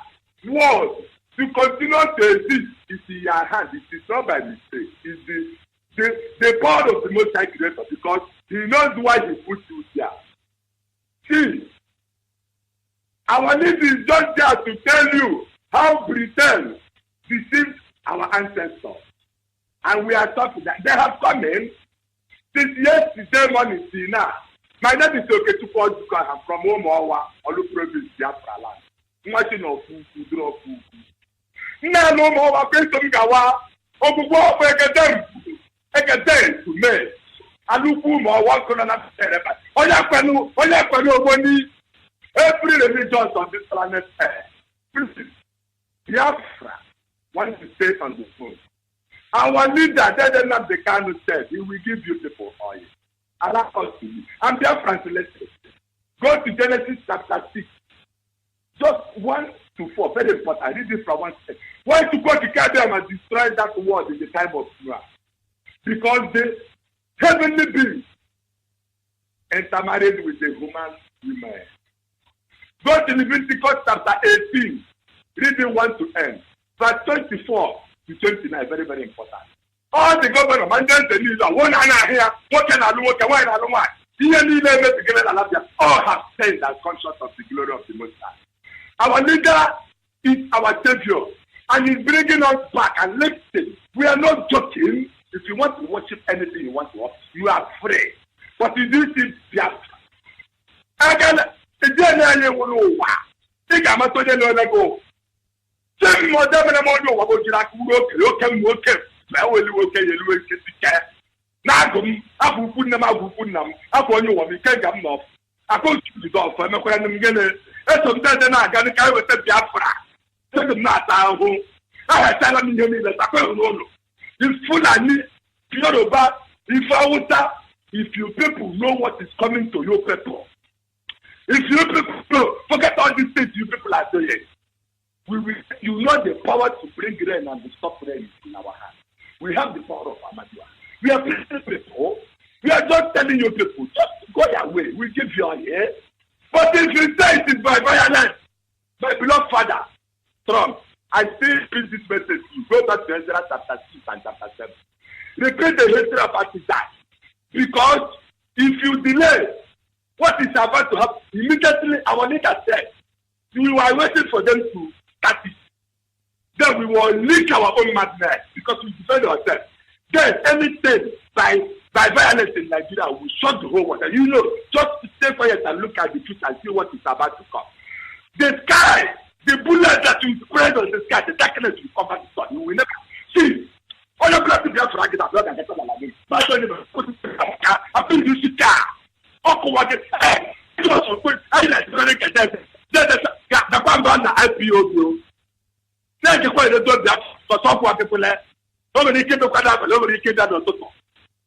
world to continue to exist is in your hand. It is not by mistake. It's the power of the Most High Creator, because He knows why He put you there. See, our need is just there to tell you how Britain deceived our ancestors. And we are talking that they have come in since yesterday morning till now. My name is Oketupo Duka. I'm from Omowa, Olu Province, Biafra land. Imagine of Fuku, draw Fuku. Now no more question Gawa. Obugo for Ekadem to me. Aluku mo one corner tereba. Oya kwenu ogoni. Every religion on this planet Earth. Biafra wants to stay on the phone. Our leader, Nnamdi Kanu, said, he will give you people oil. Allow us to live. And Biafra, let's go to Genesis chapter 6, Just 1 to 4, very important. I read this from 1 to 10. Why to go to Kadam and destroy that world in the time of Noah? Because the heavenly beings intermarried with the human woman. Go to Leviticus chapter 18, reading 1 to end. Verse 24 to 29, very, very important. All the government mandate the news are one and here, what can I do, what can I do, what all have said that conscious of the glory of the Most High. Our leader is our savior, and he's bringing us back. And listen, we are not joking. If you want to worship anything you want to worship, you are free. But you do see Biafra. Again, the day will know why. Think I'm not going to go. Same more than I'm going to go. Okay. I will look at you. Nagum, Abu Punam, Abu you want me can't come off. I go to the golf and I'm going to get it. That's sometimes I got to carry with the Biafra. Take them not out home. I had tell them that I don't know. It's full and Yoruba, if you people know what is coming to your people. If you people know, forget all these things you people are doing. You know the power to bring rain and to stop rain in our hands. We have the power of Amadua. We are pleasing people. We are just telling you people, just go your way. We give you our ear. But if you say it is by violence, my beloved father, Trump, I still read this message to you. Go back to Ezra chapter 6 and chapter 7. Repeat the history of that. Because if you delay what is about to happen, immediately our leader said, we were waiting for them to start it. Then we will leak our own madness because we defend ourselves. Then anything by violence in Nigeria will shut the whole world. And you know, just stay quiet and look at the truth and see what is about to come. The sky, the bullet that you spread on the sky, the darkness will cover the sun. You will never see. All your blood to be out for get a blood and get on the but I don't even put it I feel you see car. Uncle what it was so quick. I like to get that. The one on the IPO. Thank you for the dog that for some people. Nobody came to Canada, nobody came down to Toto.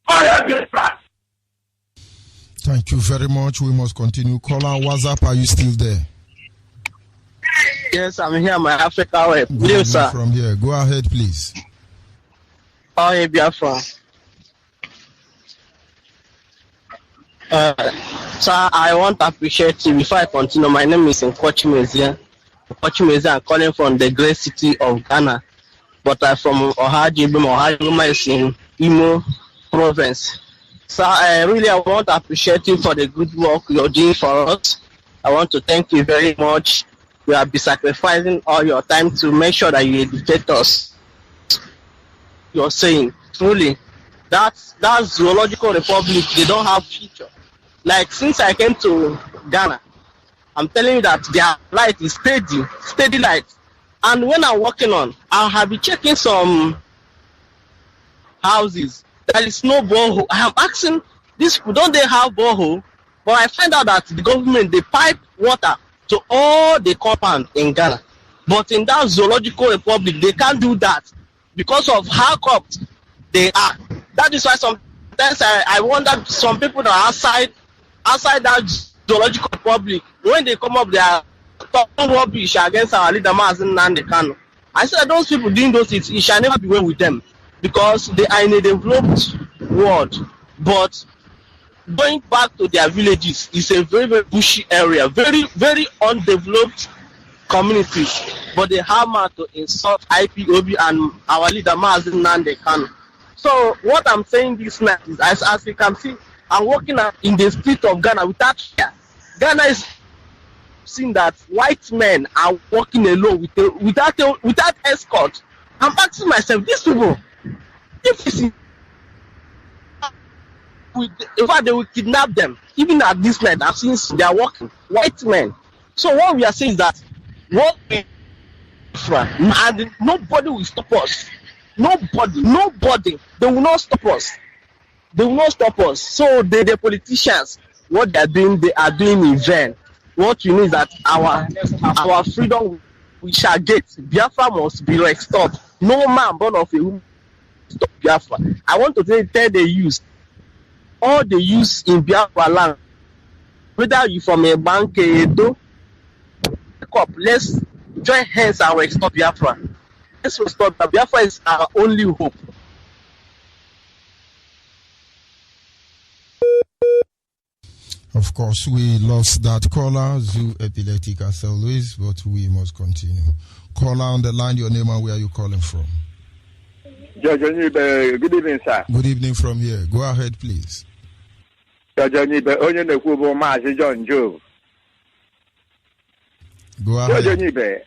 I have this plan. Thank you very much. We must continue. Caller, what's up? Are you still there? Yes, I'm here, my Africa way. Please, sir. From here. Go ahead, please. Onyeibe Biafra. Sir, I want to appreciate you. Before I continue, my name is Onyeibe. I'm calling from the great city of Ghana. But I'm from Onyeibe is in Imo province. So I want to appreciate you for the good work you're doing for us. I want to thank you very much. You have been sacrificing all your time to make sure that you educate us. You're saying truly that zoological republic, they don't have future. Like since I came to Ghana, I'm telling you that their light is steady light. And when I'm working on, I have been checking some houses. There is no borehole. I am asking these people, don't they have borehole? But I find out that the government, they pipe water to all the compound in Ghana. But in that zoological republic, they can't do that because of how corrupt they are. That is why sometimes I wonder some people that are outside that zoological republic, when they come up, they are talking rubbish against our leader Mazi and the Kano. I said those people doing those things, it shall never be well with them because they are in a developed world. But going back to their villages is a very, very bushy area, very, very undeveloped communities. But they hammer to insult Ipob and our leader Mazi and the Kano. So what I'm saying this night is, as you can see, I'm walking in the street of Ghana without fear. Ghana is seeing that white men are walking alone without escort. I'm asking myself, these people, if they will kidnap them, even at this night, since they are walking, white men. So what we are saying is that and nobody will stop us. Nobody. They will not stop us. So the politicians, what they are doing in vain. What we need is that our freedom we shall get. Biafra must be restored. No man born of a woman stop Biafra. I want to tell the youth, all the youth in Biafra land, whether you from a bank, Edo, up. Let's join hands and restore Biafra. Let's restore Biafra. Is our only hope. Of course, we lost that caller, Zoo Epileptic as always, but we must continue. Caller on the line, your name and where are you calling from? Judge Onyeibe, good evening, sir. Good evening from here. Go ahead, please. Judge Onyeibe, onye na-ekwu bụ Mazi John Joe. Go Judge ahead. Onyeibe,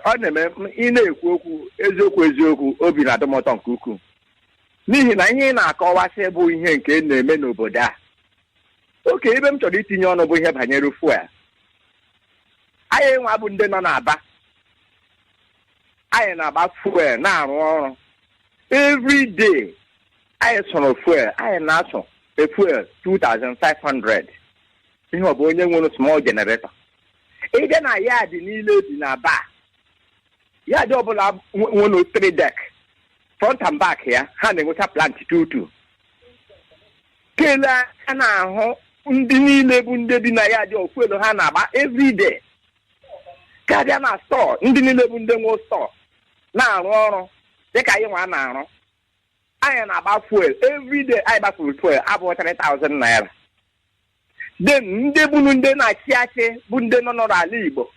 ọ na-eme ị na-ekwu okwu eziokwu obi na-adị m ụtọ nke ukwuu. N'ihi na ihe ị na-akọwasị bụ ihe nke na-eme n'obodo a. Oke ebe m chọrọ itinye ọnụ bụ ihe banyere fuel. Anyị nwa bụ ndị nọ n'Aba. Anyị na-agba fuel na-arụ ọrụ. Every day, anyị sọrọ fuel. Anyị na-asọ fuel 2,500. Ihe ọ bụ onye nwere small generator. Ije na yard niile dị n'Aba. Yard ọbụla nwere 3 deck. Front and back ya, ha na-enweta plant 2. Kele a na-ahụ ndị niile bụ ndị bi na ya dị ofuelu ha na-agba everyday. Karịa na store, ndị niile bụ ndị nwe store na-arụ ọrụ dịka anyị nwa na-arụ. Anyị na-agba fuel everyday, anyị gbafuru fuel abụ 3,000 naira. Then ndị bụ ndị na-achị achị bụ ndị nọ n'ala Igbo.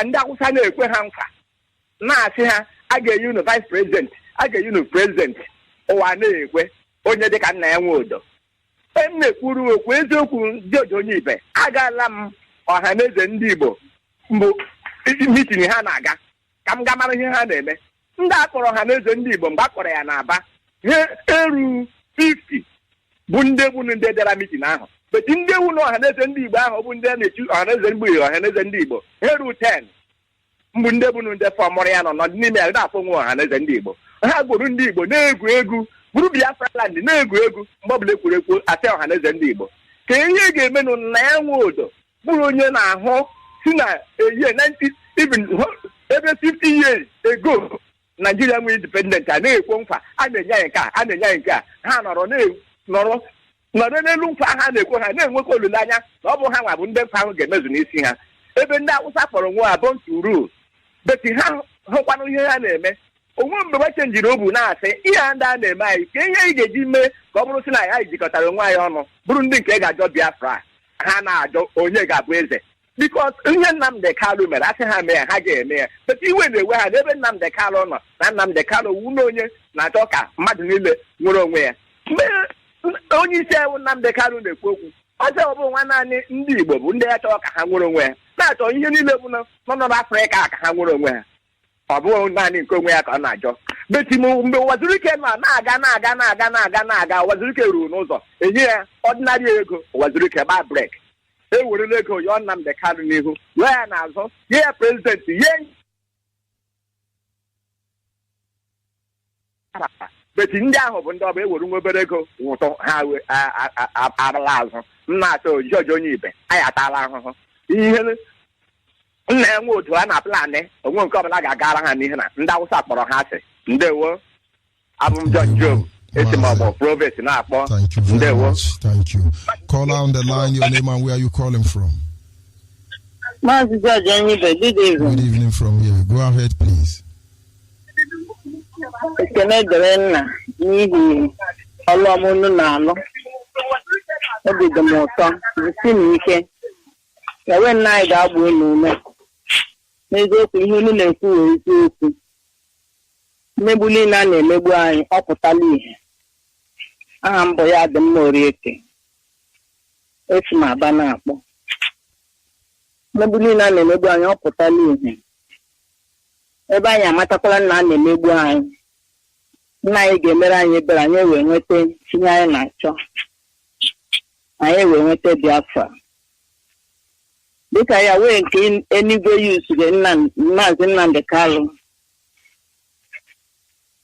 Ndị Awụsa na-ekwe ha nkwa na-asị ha a ga-enye unu vice president, a ga-enye unu president. Ụwa na-ekwe onye dịka nna ya nwe odo. M na-ekwuru okwu eziokwu Judge Onyeibe, agaala m ọhaneze ndị Igbo mbụ mitin ha na-aga ka m ga mara ihe ha na-eme. Ndị akpọrọ ọhaneze ndị Igbo mgbe a kpọrọ ya n'Aba ihe eru 50 bụ ndị bịara mitin ahụ. Beti ndị ewu na ọhaneze ndị Igbo ahụ bụ ndị na-echu ọhaneze ndị Igbo eru 10 mbụ ndị bụ ndị fọmụrụ ya nọ n'ime ya na-afọ nwe ọhaneze ndị Igbo. Ha gwuru ndị Igbo na-egwu egwu buru Biafra land na-egwu egwu mgbe ọbụla ekwurekwu asị ọhaneze ndị Igbo. Ka ihe ga-emenụ na ya nwe odo bụrụ onye na-ahụ si na eyi 90 even ebe 50 years ago Nigeria nwe independent a na-ekwo nkwa a na-enye anyị nke a na-enye anyị nke a. Ha nọrọ n'elu nkwa ha na-ekwo ha na-enwekwa olileanya na ọ bụ ha nwa bụ ndị nkwa ahụ ga-emezu n'isi ha. Ebe ndị Awụsa kpọrọ nwe a bontu rule beti ha hụkwanụ ihe ha na-eme. Onwe mgbe we chenjiri obu na-asị ihe ndị a na-eme anyị ka ihe anyị ga-eji mee ka ọ bụrụ si na anyị jikọtara onwe anyị ọnụ bụrụ ndị nke ga-ajọ Biafra ha na-ajọ onye ga-abụ eze. Bikos ihe Nnamdi Kanu mere asị ha mee ya ha ga-eme ya. Beti iwe na-ewe ha n'ebe Nnamdi Kanu nọ na Nnamdi Kanu wu na onye na-achọ ka mmadụ niile nwere onwe ya. Mgbe onye isi ewu Nnamdi Kanu na-ekwu okwu ọzọ ọ bụ nwa naanị ndị Igbo bụ ndị ya chọrọ ka ha nwere onwe ha na-achọ ihe niile bụ nọ n'Afrịka ka ha nwere onwe ha. Ọ bụghị naanị nke onwe ya ka ọ na-ajọ. Beti mgbe Wazirike nọ na-aga Wazirike ruru n'ụzọ enye ya ọdịnarị ego Wazirike gbaa brek ewerela ego yọọ Nnamdi Kanu n'ihu yọọ ya n'azụ nye ya prezidenti ye. Beti ndị ahụ bụ ndị ọba ewere nwa obere ego ụtọ ha arala azụ. M na-achọ Judge Onyeibe anyị atala ahụhụ ihe nna ya nwe otu a na planị onwe nke ọbụla ga-agara ha n'ihe na ndị Awụsa kpọrọ ha asị. Ndewo, abụ m John Joe esi ma ọ bụ Provost na-akpọ. Ndewo. Thank you. Call on the line, your name and where are you calling from? Mazi Judge Onyeibe, good evening. Good evening from here. Go ahead, please. Ekene dere nna n'ihi ọlụ ọma unu na-alụ. Obi dị m ụtọ, jisi m ike. Ewe nna anyị ga-agba unu ume. N'eziokwu ihe unu na-ekwu wee eziokwu. Mmegbu niile a na-emegbu anyị ọ pụtala ihe. Aha mbọ ya dị mma Orieke. Esi m Aba na-akpọ. Mmegbu niile a na-emegbu anyị ọ pụtala ihe. Ebe anyị amatakwala nna a na-emegbu anyị. Nna anyị ga-emere anyị ebere anyị wee nweta tinye anyị na-achọ. Anyị wee nweta Biafra. Dịka ya wee nke enigwe yusure Maazị Nnamdi Kanu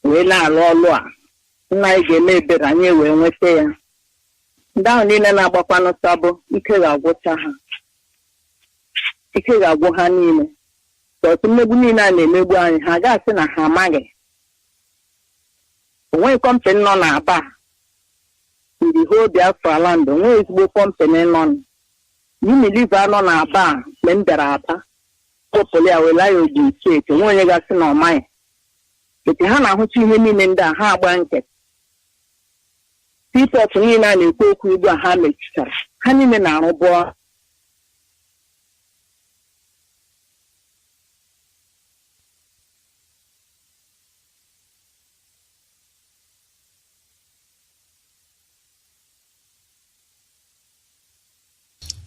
wee na-alụ ọlụ a. Nna anyị ga-eme ebere anyị wee nweta ya. Ndị ahụ niile na-agbakwanụ sabọ ike ga-agwụcha ha. Ike ga-agwụ ha niile. Ọtụ mmegbu niile a na-emegbu anyị ha ga-asị na ha amaghị. Onweghị kọmpanị nọ n'Aba in the whole Biafra land. Onweghị ezigbo kọmpanị nọ. Unilever nọ n'Aba mgbe m bịara Aba kpọpụrụ ya wela ya Ogun steeti nwa onye gasị na ọmaghị ete ha na-ahụcha ihe niile ndị a ha agba nkịtị Ipob niile a na-ekwu okwu ugbu a ha mechichara ha niile na-arụbụ ọrụ.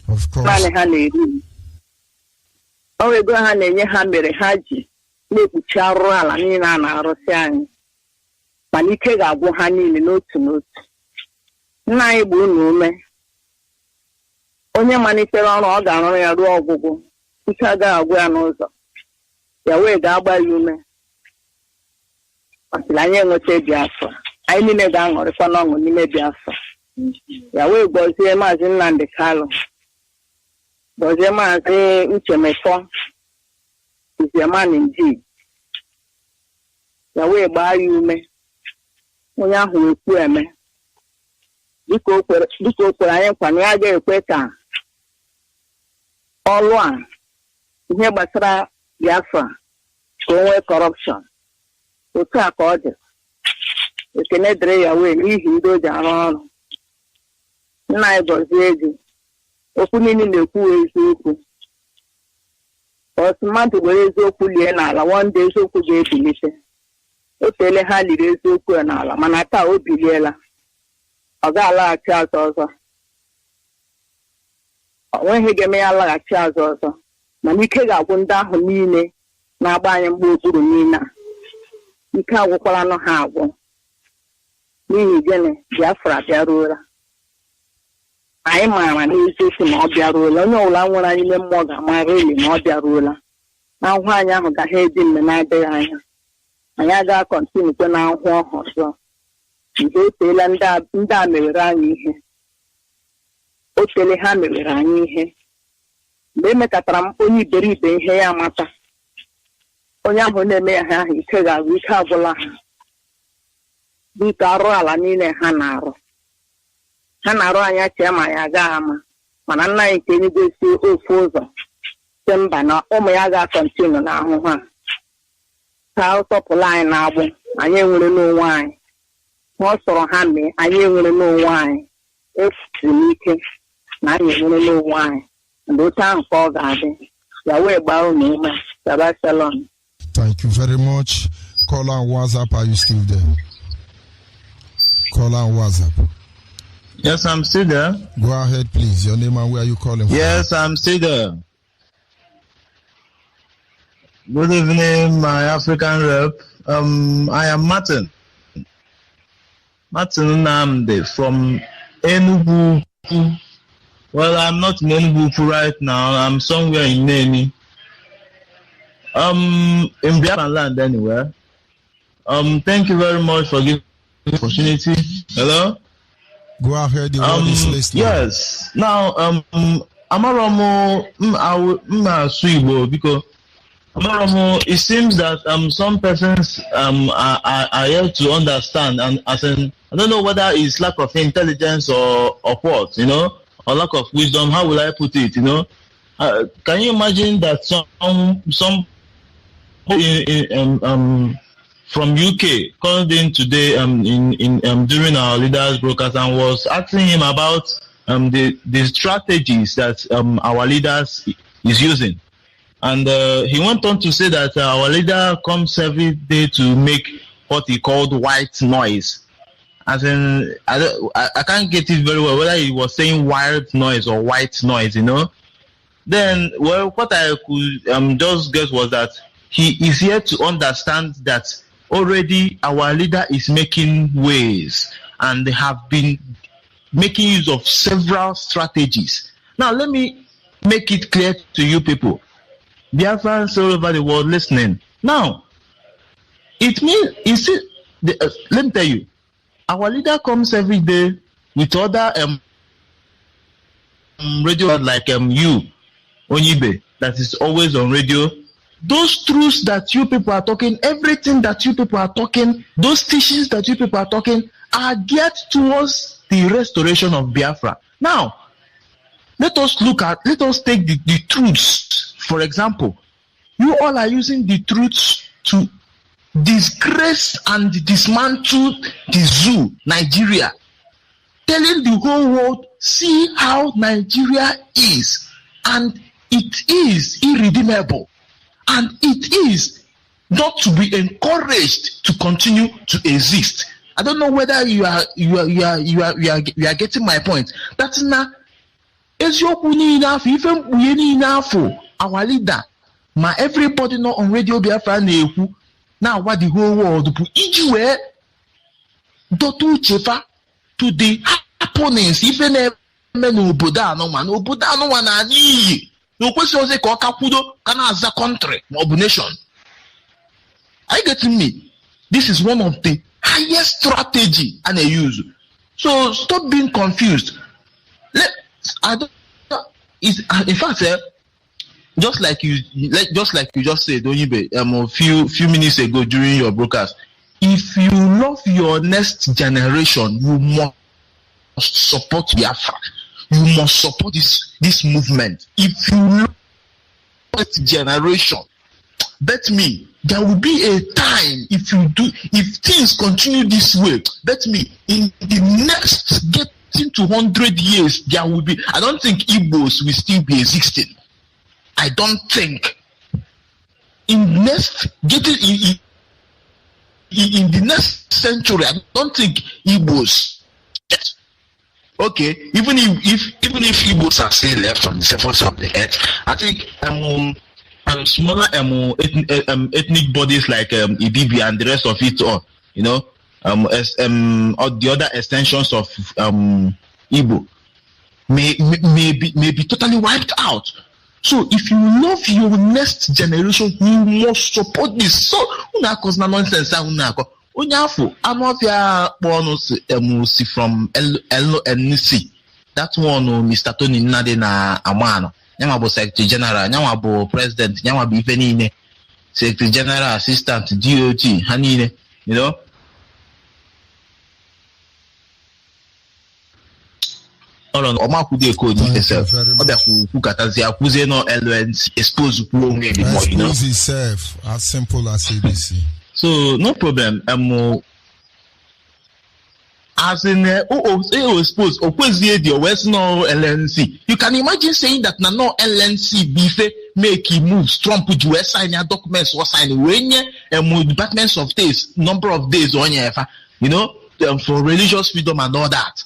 Of course. Naanị ha na-eri ọrụ ego ha na-enye ha mere ha ji na-ekpuchi arụrụ ala niile a na-arụsị anyị mana ike ga-agwụ ha niile n'otu n'otu. Nna anyị bụ unu ume onye malitere ọrụ ọ ga-arụrụ ya ruo ọgwụgwụ ike agaghị agwụ ya n'ụzọ ya wee ga-agba ya ume masịrị anyị enweta Biafra anyị niile ga-aṅụrịkwa n'ọṅụ n'ime Biafra ya wee gọzie Maazị Nnamdi Kalụ gọzie Maazị Uche Mefọ Izeman Indeed ya wee gbaa ya ume onye ahụ ekwu eme dịka o kwere anyị nkwa na ya ga-ekwe ka ọlụ a ihe gbasara Biafra ka o nwee kọrọpshọn otu a ka ọ dị. Ekene dịrị ya wee n'ihi ndị o ji arụ ọrụ. Nna anyị gọzie gị okwu niile na-ekwu eziokwu ọtụ mmadụ were eziokwu lie n'ala wọnde eziokwu ga-ebilite. O teele ha liri eziokwu ya n'ala mana taa o biliela ọ ga-alaghachi azụ ọzọ. O nweghị ga-eme ya alaghachi azụ ọzọ mana ike ga-agwụ ndị ahụ niile na-agba anyị mgbe okpuru niile a. Ike agwụkwara nụ ha agwụ n'ihi gịnị Biafra bịaruola. Anyị maara n'eziokwu na ọ bịaruola. Onye ọbụla nwere anyị ime mmụọ ga-amara eli na ọ bịaruola. Ahụhụ anyị ahụ gaghị eji mme na-adịghị anya. Anyị agaghị kọntinu kwe na ahụhụ ọhụ ọzọ. Mgbe o teela ndị a mewere anyị ihe. O teele ha mewere anyị ihe. Mgbe emekọtara m onye iberibe ihe ya amata. Onye ahụ na-eme ya ha ahụ ike ga-agwụ ike agwụla ha. Dịka arụ ala niile ha na-arụ. Ha na-arụ anya chee ma ya agaghị ama mana nna anyị nke enyigwe si ofu ụzọ si mba na ụmụ ya ga-akọntinu na ahụhụ a. Ka ọ tọpụrụ anyị na-agbụ anyị enwere n'onwe anyị. Ma ọ sọrọ ha mee anyị enwere n'onwe anyị. Efusiri n'ike na anyị enwere n'onwe anyị. Mgbe otu ahụ ka ọ ga-adị ya wee gbaa unu ume. Shalom. Thank you very much. Call on WhatsApp. Are you still there? Call on WhatsApp. Yes, I'm still there. Go ahead, please. Your name and where are you calling from? Yes, I'm still there. Good evening, my African rep. I am Martin. Martin Nnamdi from Enugu. Well, I'm not in Enugu right now. I'm somewhere in Nemi. In Biafra land anywhere. Thank you very much for giving me the opportunity. Hello? Go ahead, the world is listening. Yes. Now, Amaromo, Suibo, because Amaromo, it seems that some persons are yet to understand, and as in, I don't know whether it's lack of intelligence or what, or lack of wisdom. How will I put it? Can you imagine that some from UK called in today during our leaders broadcast and was asking him about the strategies that our leaders is using, and he went on to say that our leader comes every day to make what he called white noise. As in, I can't get it very well whether he was saying wild noise or white noise, Then, well, what I could just guess was that he is here to understand that already our leader is making waves and they have been making use of several strategies. Now, let me make it clear to you people, Biafrans all over the world listening. Now, it means, let me tell you, our leader comes every day with other radio like you, Onyeibe, that is always on radio. Those truths that you people are talking, everything that you people are talking, those teachings that you people are talking are geared towards the restoration of Biafra. Now, let us take the truths For example, you all are using the truth to disgrace and dismantle the zoo, Nigeria, telling the whole world, see how Nigeria is, and it is irredeemable, and it is not to be encouraged to continue to exist. I don't know whether you are getting my point. That's not even our leader, everybody not on Radio Biafra now what the whole world to the opponents, even no question say can country nation. Are you getting me? This is one of the highest strategy and they use. So stop being confused. In fact, just like you just said, Onyeibe, a few minutes ago during your broadcast, if you love your next generation, you must support Biafra. You must support this movement. If you love next generation, bet me there will be a time if things continue this way. Bet me in the next getting to 100 years there will be. I don't think Igbos will still be existing. I don't think in the next century. I don't think Igbos. Okay, even if Igbos are still left on the surface of the earth, I think smaller ethnic bodies like Ipob and the rest of it, or or the other extensions of Igbo may be totally wiped out. So if you love your next generation, you must support this. So cause na nonsense Onyafu anofia bonus from LNC. That one Mr. Tony Nade na Amano. Nyama bo Secretary General, nyama bo President, nyama bo ife niile. Secretary General, Assistant, DOT, hanine, Omakude code itself. Expose itself as simple as ABC. So no problem. As in expose the West no LNC. You can imagine saying that no LNC bife make he moves. Trump would sign your documents or sign when departments of days, number of days on for religious freedom and all that.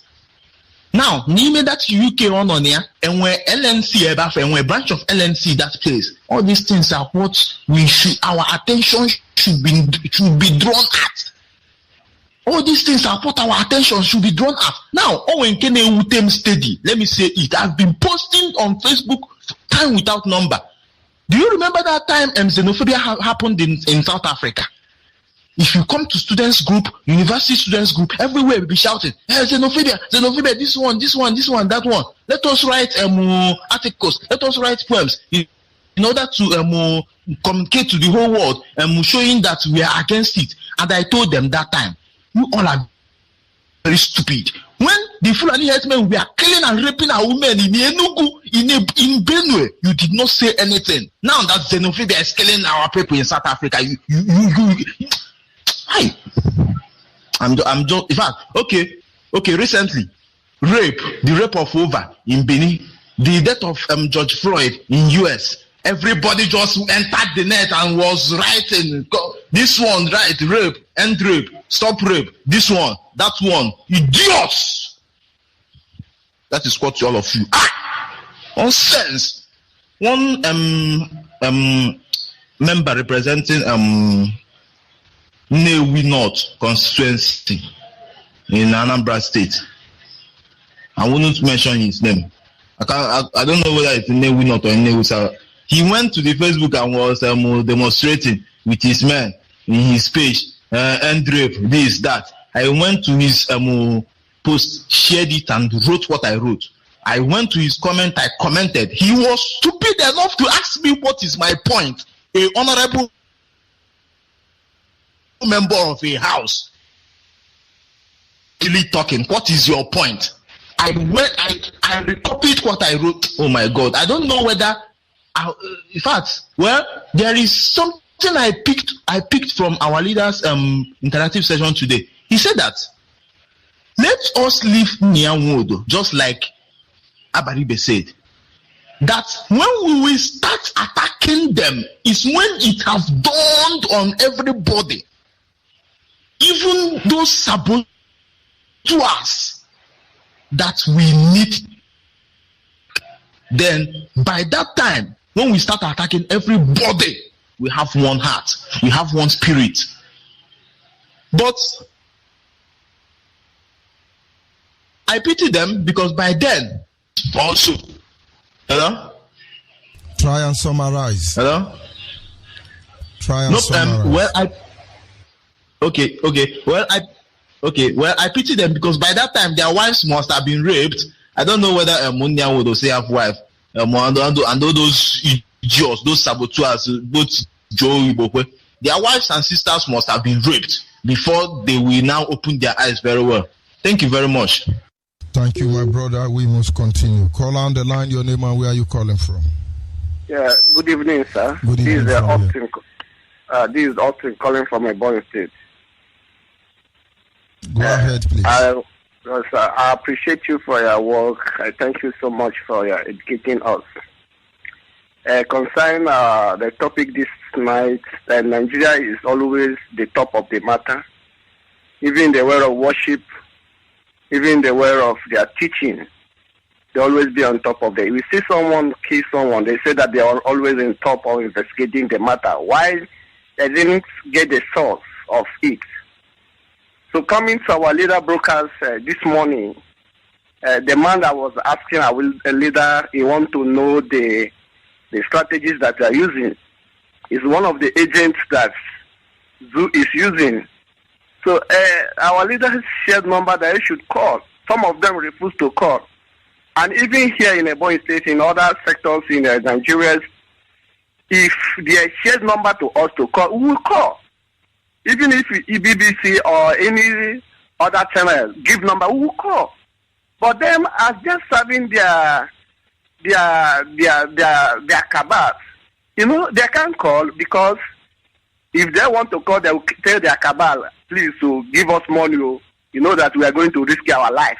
Now, name that UK on here, and where LNC and where branch of LNC that place, all these things are what our attention should be drawn at. All these things are what our attention should be drawn at. Now, Owen Kene Utem Steady, let me say it, I've been posting on Facebook time without number. Do you remember that time xenophobia happened in South Africa? If you come to students group, university students group, everywhere we'll be shouting, hey, xenophobia, this one, that one. Let us write articles, let us write poems in order to communicate to the whole world and showing that we are against it. And I told them that time, you all are very stupid. When the Fulani herdsmen were killing and raping our women in Enugu, in Benue, you did not say anything. Now that xenophobia is killing our people in South Africa, Hi. I'm just in fact okay recently the rape of Ova in Benin, the death of George Floyd in US, everybody just entered the net and was writing this one, right, rape, end rape, stop rape, this one, that one, idiots. That is what all of you nonsense. One member representing Nnewi North constituency in Anambra State. I wouldn't mention his name. I don't know whether it's Nnewi North or Nnewi South. He went to the Facebook and was demonstrating with his men in his page, end rape, this, that. I went to his post, shared it, and wrote what I wrote. I went to his comment, I commented. He was stupid enough to ask me what is my point. A honorable member of a house really talking, what is your point? I recopied what I wrote. Oh my God, I don't know whether In fact, well, there is something I picked from our leaders' interactive session today. He said that let us live near wood, just like Abaribe said. That when we will start attacking them is when it has dawned on everybody, even those saboteurs, that we need. Then by that time, when we start attacking everybody, we have one heart, we have one spirit. But I pity them because by then also, hello? Try and summarize. Hello? Try and summarize. Well, I pity them because by that time their wives must have been raped. I don't know whether Munya would say have wife. And all those idiots, those saboteurs, both Joe Ibokwe, their wives and sisters must have been raped before they will now open their eyes very well. Thank you very much. Thank you, my brother. We must continue. Call on the line, your name and where are you calling from? Yeah, good evening, sir. Good evening. This is Austin calling from Ebonyi State. Go ahead, please. I appreciate you for your work. I thank you so much for your educating us. Concerning the topic this night, Nigeria is always the top of the matter. Even in the way of worship, even in the way of their teaching, they always be on top of it. If we see someone kill someone, they say that they are always on top of investigating the matter. Why they didn't get the source of it? So coming to our leader brokers this morning, the man that was asking our leader, he want to know the strategies that they are using, is one of the agents that Zoo is using. So our leaders shared number that he should call. Some of them refuse to call. And even here in Ebonyi State, in other sectors in Nigeria, if they shared number to us to call, we will call. Even if BBC or any other channel give number, we will call. But them are just serving their cabals. You know, they can't call because if they want to call, they will tell their cabal, please, so give us money. You know that we are going to risk our life.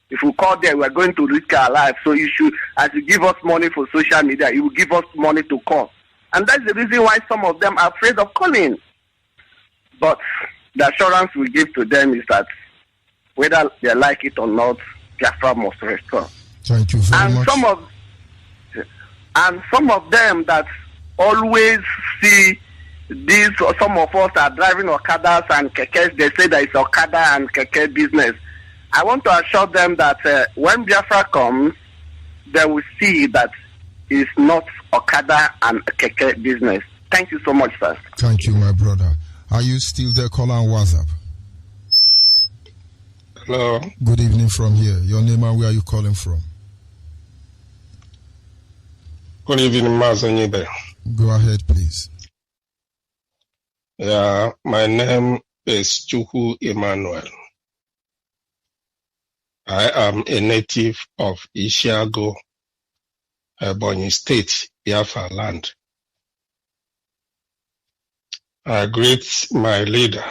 If we call them, we are going to risk our life. So you should, as you give us money for social media, you will give us money to call. And that's the reason why some of them are afraid of calling. But the assurance we give to them is that whether they like it or not, Biafra must restore. Thank you very much. Some of them that always see these, some of us are driving Okadas and Kekes, they say that it's Okada and Keke business. I want to assure them that when Biafra comes, they will see that it's not Okada and Keke business. Thank you so much, sir. Thank you, my brother. Are you still there? Call on WhatsApp. Hello. Good evening from here. Your name and where are you calling from? Good evening, Mazi Onyeibe. Go ahead, please. Yeah, my name is Chukwu Emmanuel. I am a native of Ishiago, Ebonyi State, Biafra land. I greet my leader,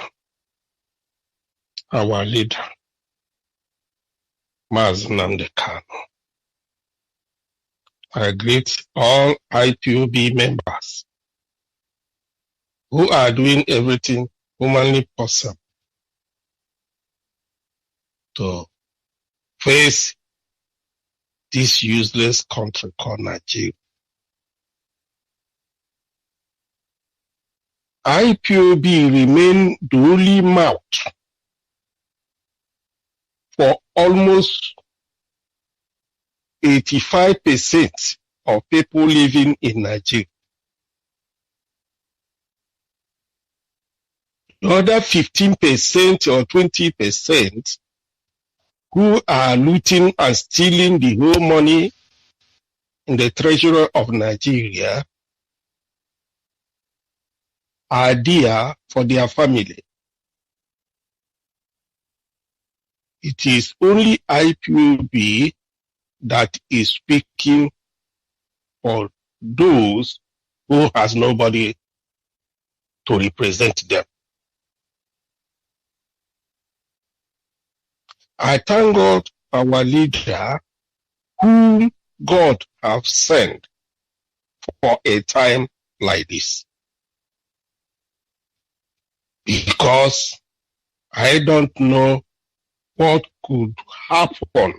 our leader, Mazi Nnamdi Kanu. I greet all IPOB members who are doing everything humanly possible to face this useless country called Nigeria. IPOB remain the only mouth for almost 85% of people living in Nigeria. The other 15% or 20% who are looting and stealing the whole money in the treasury of Nigeria are there for their family. It is only IPOB that is speaking for those who has nobody to represent them. I thank God our leader whom God have sent for a time like this. Because I don't know what could happen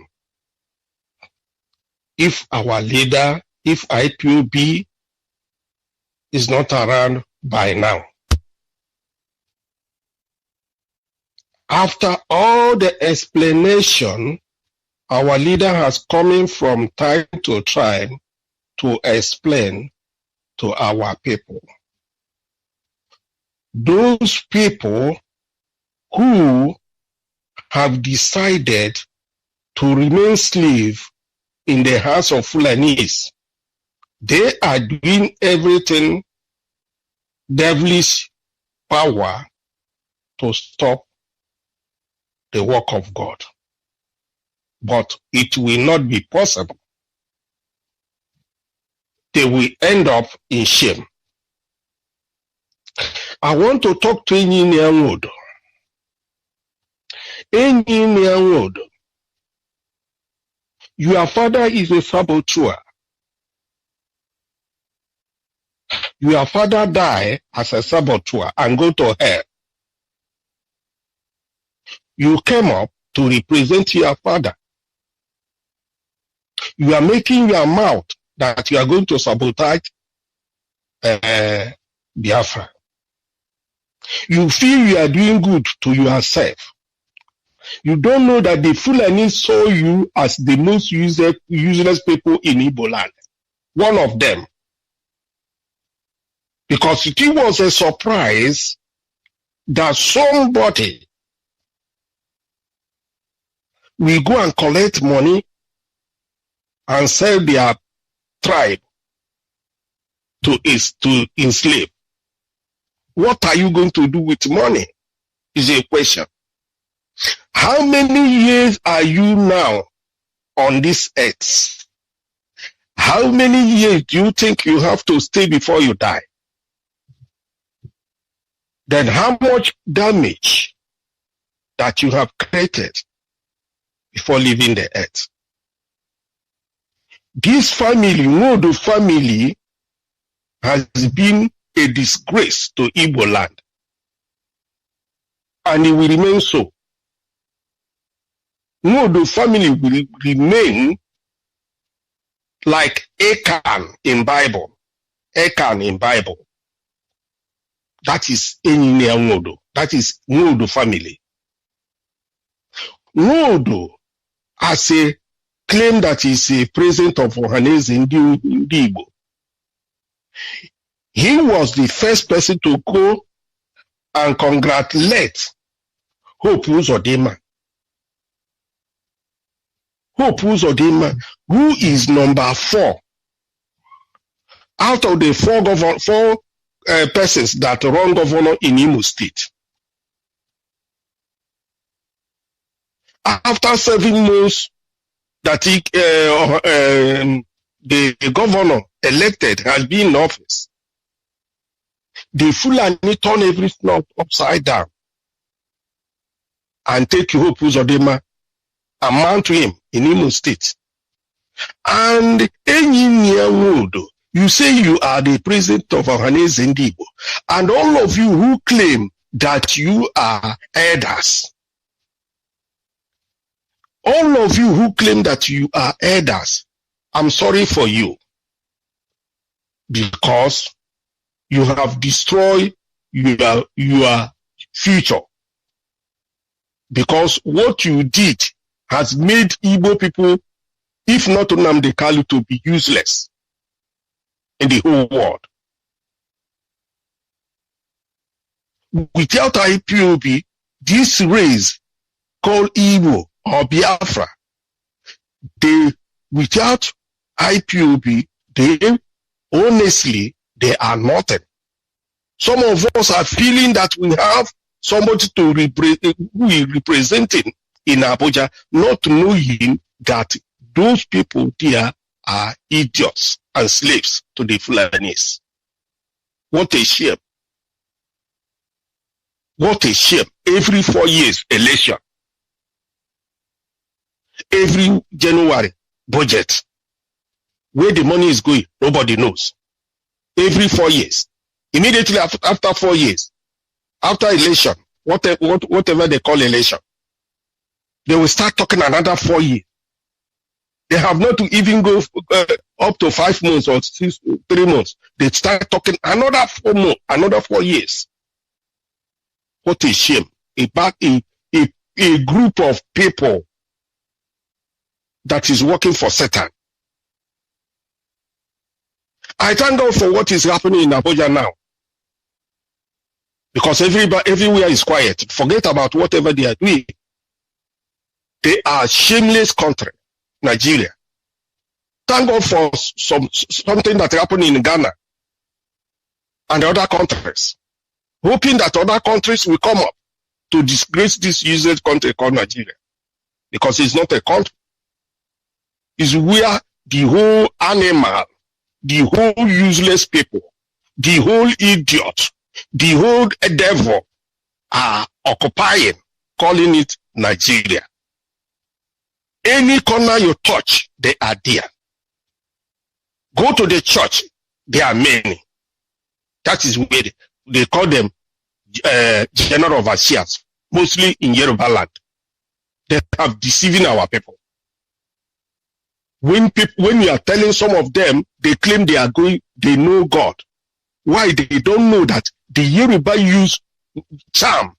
if our leader, if IPOB is not around by now. After all the explanation, our leader has coming from time to time to explain to our people. Those people who have decided to remain slave in the hands of Fulanis, they are doing everything devilish power to stop the work of God. But it will not be possible. They will end up in shame. I want to talk to Onyeibe. Onyeibe, your father is a saboteur. Your father died as a saboteur and go to hell. You came up to represent your father. You are making your mouth that you are going to sabotage Biafra. You feel you are doing good to yourself. You don't know that the Fulani saw you as the most useless people in Igbo land. One of them. Because it was a surprise that somebody will go and collect money and sell their tribe to enslave. What are you going to do with money? Is a question. How many years are you now on this earth? How many years do you think you have to stay before you die? Then how much damage that you have created before leaving the earth? This family, Modo family, has been a disgrace to Igbo land. And it will remain so. Modo family will remain like Achan in Bible. Achan in Bible. That is Onyeibe Modo. That is Modo family. Modo has a claim that is a president of Ohaneze in Igbo. He was the first person to go and congratulate Hope Uzodimma. Hope Uzodimma, who is number 4 out of the four persons that run governor in Imo State. After 7 months that the governor elected has been in office, the Fulani turn everything upside down and take Hope Uzodimma and mount to him in Imo State. And Onyeibe, you say you are the president of Ohaneze Igbo, and all of you who claim that you are elders, all of you who claim that you are elders, I'm sorry for you, because you have destroyed your future. Because what you did has made Igbo people, if not Nnamdi Kanu, to be useless in the whole world. Without IPOB, this race called Igbo or Biafra, without IPOB, honestly, they are nothing. Some of us are feeling that we have somebody to representing in Abuja, not knowing that those people there are idiots and slaves to the Fulanis. What a shame. What a shame. Every 4 years, election. Every January, budget. Where the money is going, nobody knows. Every 4 years. Immediately after 4 years, after election, whatever they call election, they will start talking another 4 years. They have not to even go up to 5 months or 3 months. They start talking another 4 months, another 4 years. What a shame. A group of people that is working for Satan. I thank God for what is happening in Abuja now. Because everywhere is quiet. Forget about whatever they are doing. They are shameless country, Nigeria. Thank God for something that happened in Ghana and other countries. Hoping that other countries will come up to disgrace this useless country called Nigeria. Because it's not a country. It's where the whole animal, the whole useless people, the whole idiot, the whole devil are occupying, calling it Nigeria. Any corner you touch, they are there. Go to the church, there are many. That is where they call them general overseers, mostly in Yoruba land. They have deceiving our people. When you are telling some of them, they claim they know God. Why? They don't know that the Yoruba use charm.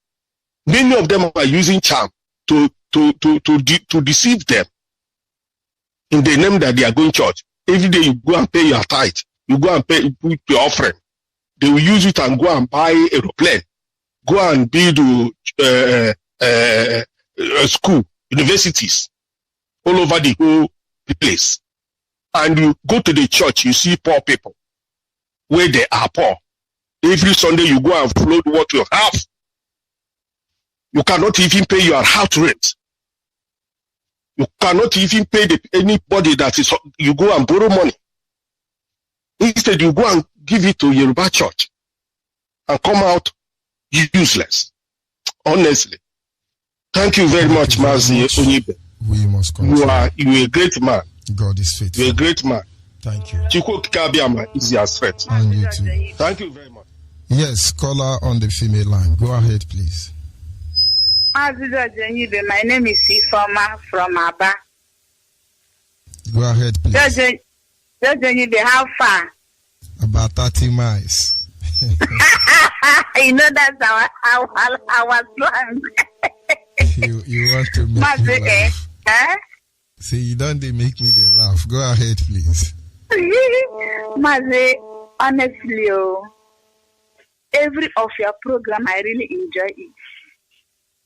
Many of them are using charm to deceive them in the name that they are going to church. Every day you go and pay your tithe. You go and put your offering. They will use it and go and buy aeroplane. Go and build a school, universities, all over the whole place. And you go to the church, you see poor people where they are poor. Every Sunday you go and float what you have. You cannot even pay your house rent. You cannot even pay anybody that is, you go and borrow money. Instead, you go and give it to Yoruba church and come out useless. Honestly. Thank you very much, Mazi Onyeibe. We must continue. You are a great man. God is faithful. You are a great man. Thank you. Chukwu Kabiama is your threat. And you too. Thank you very much. Yes, caller on the female line. Go ahead, please. Onyeibe, my name is Ifoma from Aba. Go ahead, please. Judge Onyeibe, how far? About 30 miles. You know that's our slang. you want to make me laugh. See, you don't make me laugh. Go ahead, please. Mazi, honestly, every of your program, I really enjoy it.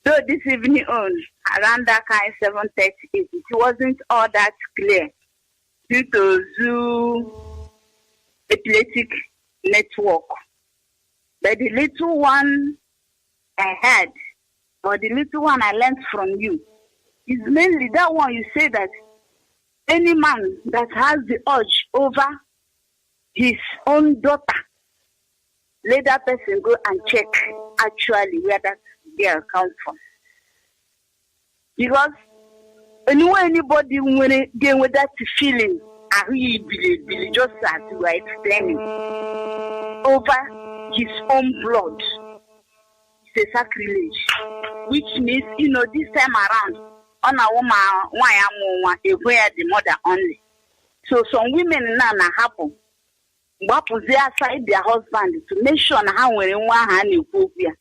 Though this evening on, around that kind 7:30, it wasn't all that clear due to Zoo Epileptic Network. But the little one I had, or the little one I learned from you, is mainly that one you say that any man that has the urge over his own daughter, let that person go and check actually where that girl comes from. Because anyway, anybody when they get with that feeling, I really believe just as you are explaining, over his own blood, it's a sacrilege. Which means, this time around, on a woman, why am I the mother only? So some women now happen. What was they aside their husband to make sure how when one hand in phobia.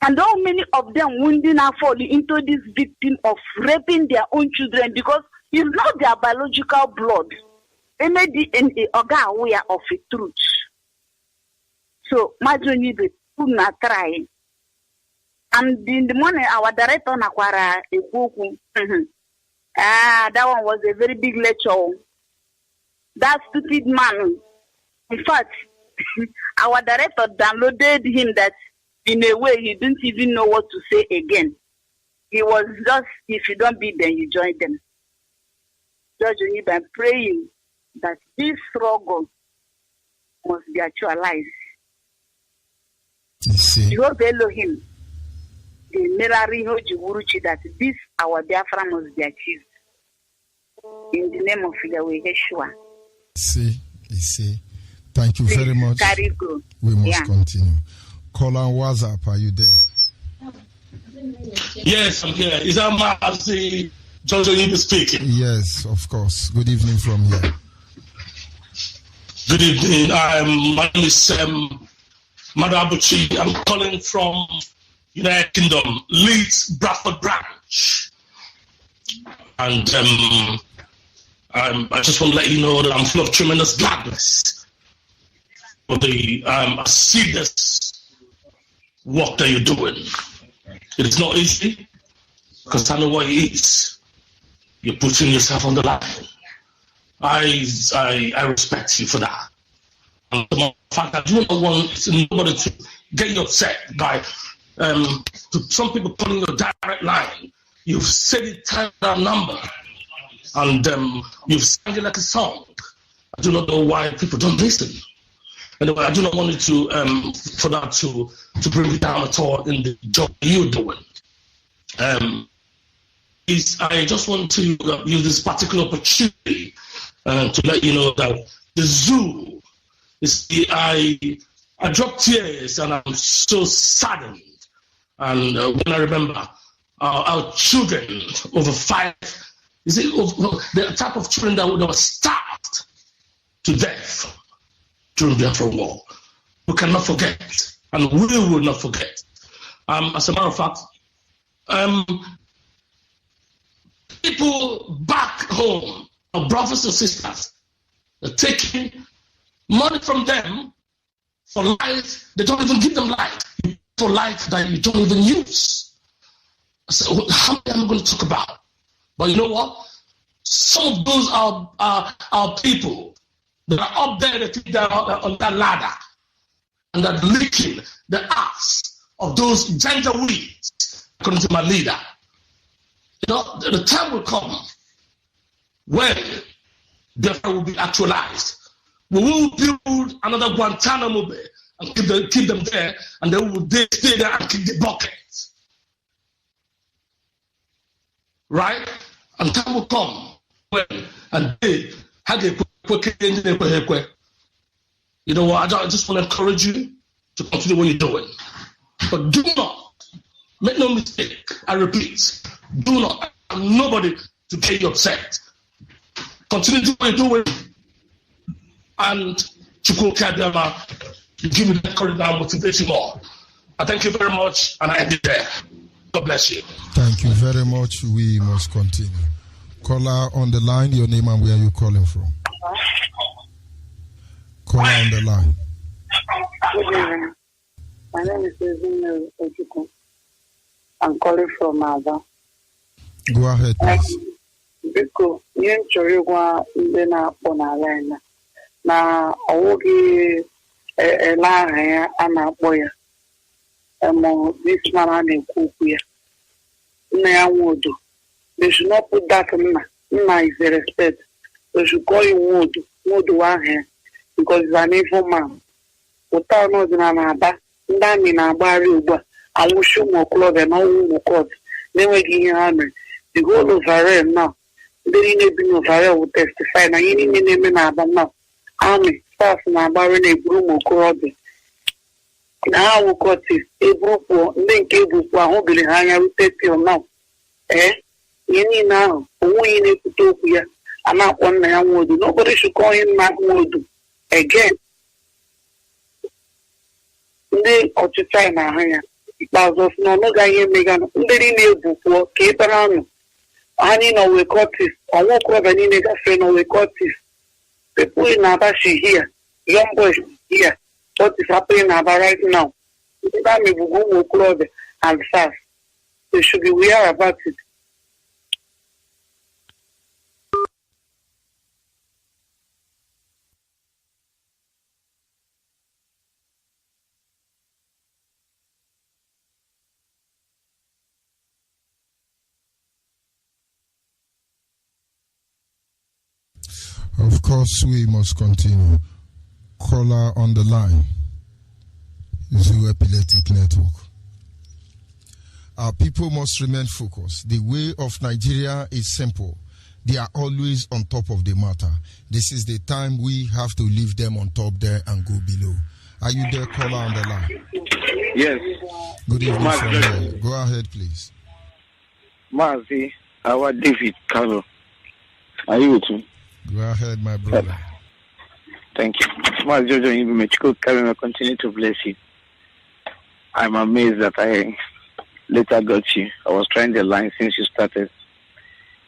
And how many of them wounding are falling into this victim of raping their own children because it's not their biological blood. They made DNA organ aware of the truth. So, Mazi Onyeibe, not trying. And in the morning, our director Nakwara a book. That one was a very big lecture. That stupid man. In fact, our director downloaded him that in a way he didn't even know what to say again. He was just, if you don't beat them, you join them. Judge Onyeibe, I'm praying that this struggle must be actualized. You see. Jehovah Elohim, the mirror that this our Biafra must be achieved. In the name of Yahweh Yeshua. You see. Thank you very much. Carry go. We must continue. Colin, what's up? Are you there? Yes, I'm here. Is that Mazi Onyeibe speaking? Yes, of course. Good evening from here. Good evening. My name is Madabuchi. I'm calling from United Kingdom, Leeds, Bradford branch. And I just want to let you know that I'm full of tremendous gladness for the serious work that you're doing. It is not easy, because I know what it is. You're putting yourself on the line. I respect you for that. And in fact, I do not want nobody to get you upset by to some people calling your direct line. You've said it time and number, and you've sang it like a song. I do not know why people don't listen. Anyway, I do not want you to for that to bring you down at all in the job you're doing. I just want to use this particular opportunity to let you know that the zoo is I dropped tears and I'm so saddened. And when I remember our children over 5, the type of children that were starved to death during the Biafra War. We cannot forget, and we will not forget. As a matter of fact, people back home, our brothers and sisters, are taking money from them for life. They don't even give them life. For life that you don't even use. I said, how many am I going to talk about? But you know what? Some of those are people that are up there, that are on that ladder, and that licking the ass of those gender weeds, according to my leader. You know, the time will come when Biafra will be actualized. We will build another Guantanamo Bay and keep them there, and they will stay there and kick the bucket. Right? And time will come when, and they had a you know what? I just want to encourage you to continue what you're doing. But do not, make no mistake, I repeat, do not allow nobody to get you upset. Continue to do what you're doing, and Chukwu Kadama, you give me that courage and motivation more. I thank you very much, and I end it there. God bless you. Thank you very much. We must continue. Caller on the line, your name and where are you calling from? Caller on the line. Good evening. My name is Ezinne Ojukwu. I'm calling from Mazi. Go ahead, please. Biko, ihe nchọrọ ịgwa ndị na-akpọ n'ala anyị na ọwụghị ele aha ya a na-akpọ ya this man a na-ekwu okwu ya nna ya Nwodo. They should not put that Nna. Nna is a respect. They should call him Nwodo. Nwodo ahụ because he's an evil man. Ụta ọnọdụna na-aba ndị amị na-agbagharị ugbu a anwụchi ụmụ okorobịa na ọnwụ ụmụ kọt na-enweghị ihe ha mere. The whole of Israel now, ndị niile bi n'Ovarel will testify na ihe niile na-eme na-aba now. Amị staff na-agbagharị na-eburu ụmụ okorobịa na ha wụ kọtis eburupụ ndị nke ebupụ ahụbiri ha anya rute till now. Ihe niile ahụ onweghị na-ekwute okwu ya a na-akpọ nna ya Nwodo. Nobody should call him Nwodo again. Ndị ọchịchị anyị na-ahụ ya ikpeazụ na ọnụga ihe mega ndị niile ebupụọ ka ịtara anụ ha niile owe kọtis ọnwa okorobịa niile gafere n'owe kọtis. People in Aba should hear, young boys should hear what is happening in Aba right now. And fast. They should be aware about it. Of because we must continue. Caller on the line. Zoo Epileptic Network. Our people must remain focused. The way of Nigeria is simple. They are always on top of the matter. This is the time we have to leave them on top there and go below. Are you there, caller on the line? Yes. Good evening from there. Go ahead, please. Mazi, our David Carlo. Are you with me? Go ahead, my brother. Thank you. Mazi Jojo Onyeibe, Carlo, continue to bless you. I'm amazed that I later got you. I was trying the line since you started.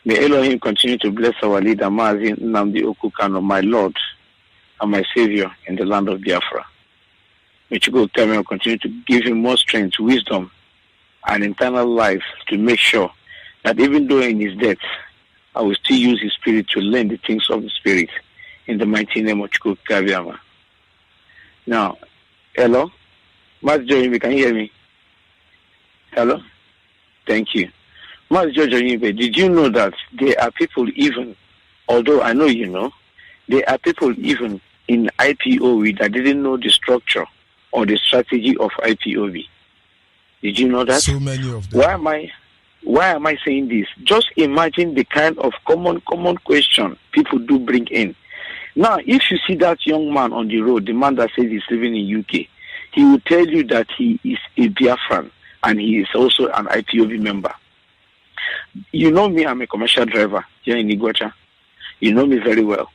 May Elohim continue to bless our leader, Mazi Nnamdi Okukano, my Lord and my Savior in the land of Biafra. May Chukwu Kame continue to give him more strength, wisdom, and internal life to make sure that even though in his death, I will still use his spirit to learn the things of the spirit in the mighty name of Chukwu Kame. Now, hello? Mazi Onyeibe, can you hear me? Hello? Thank you. Mazi Onyeibe, did you know that there are people even, although I know you know, there are people even in IPOB that didn't know the structure or the strategy of IPOB? Did you know that? So many of them. Why am I saying this? Just imagine the kind of common question people do bring in. Now, if you see that young man on the road, the man that says he's living in UK, he will tell you that he is a Biafran and he is also an IPOB member. You know me, I'm a commercial driver here in Iguacha. You know me very well.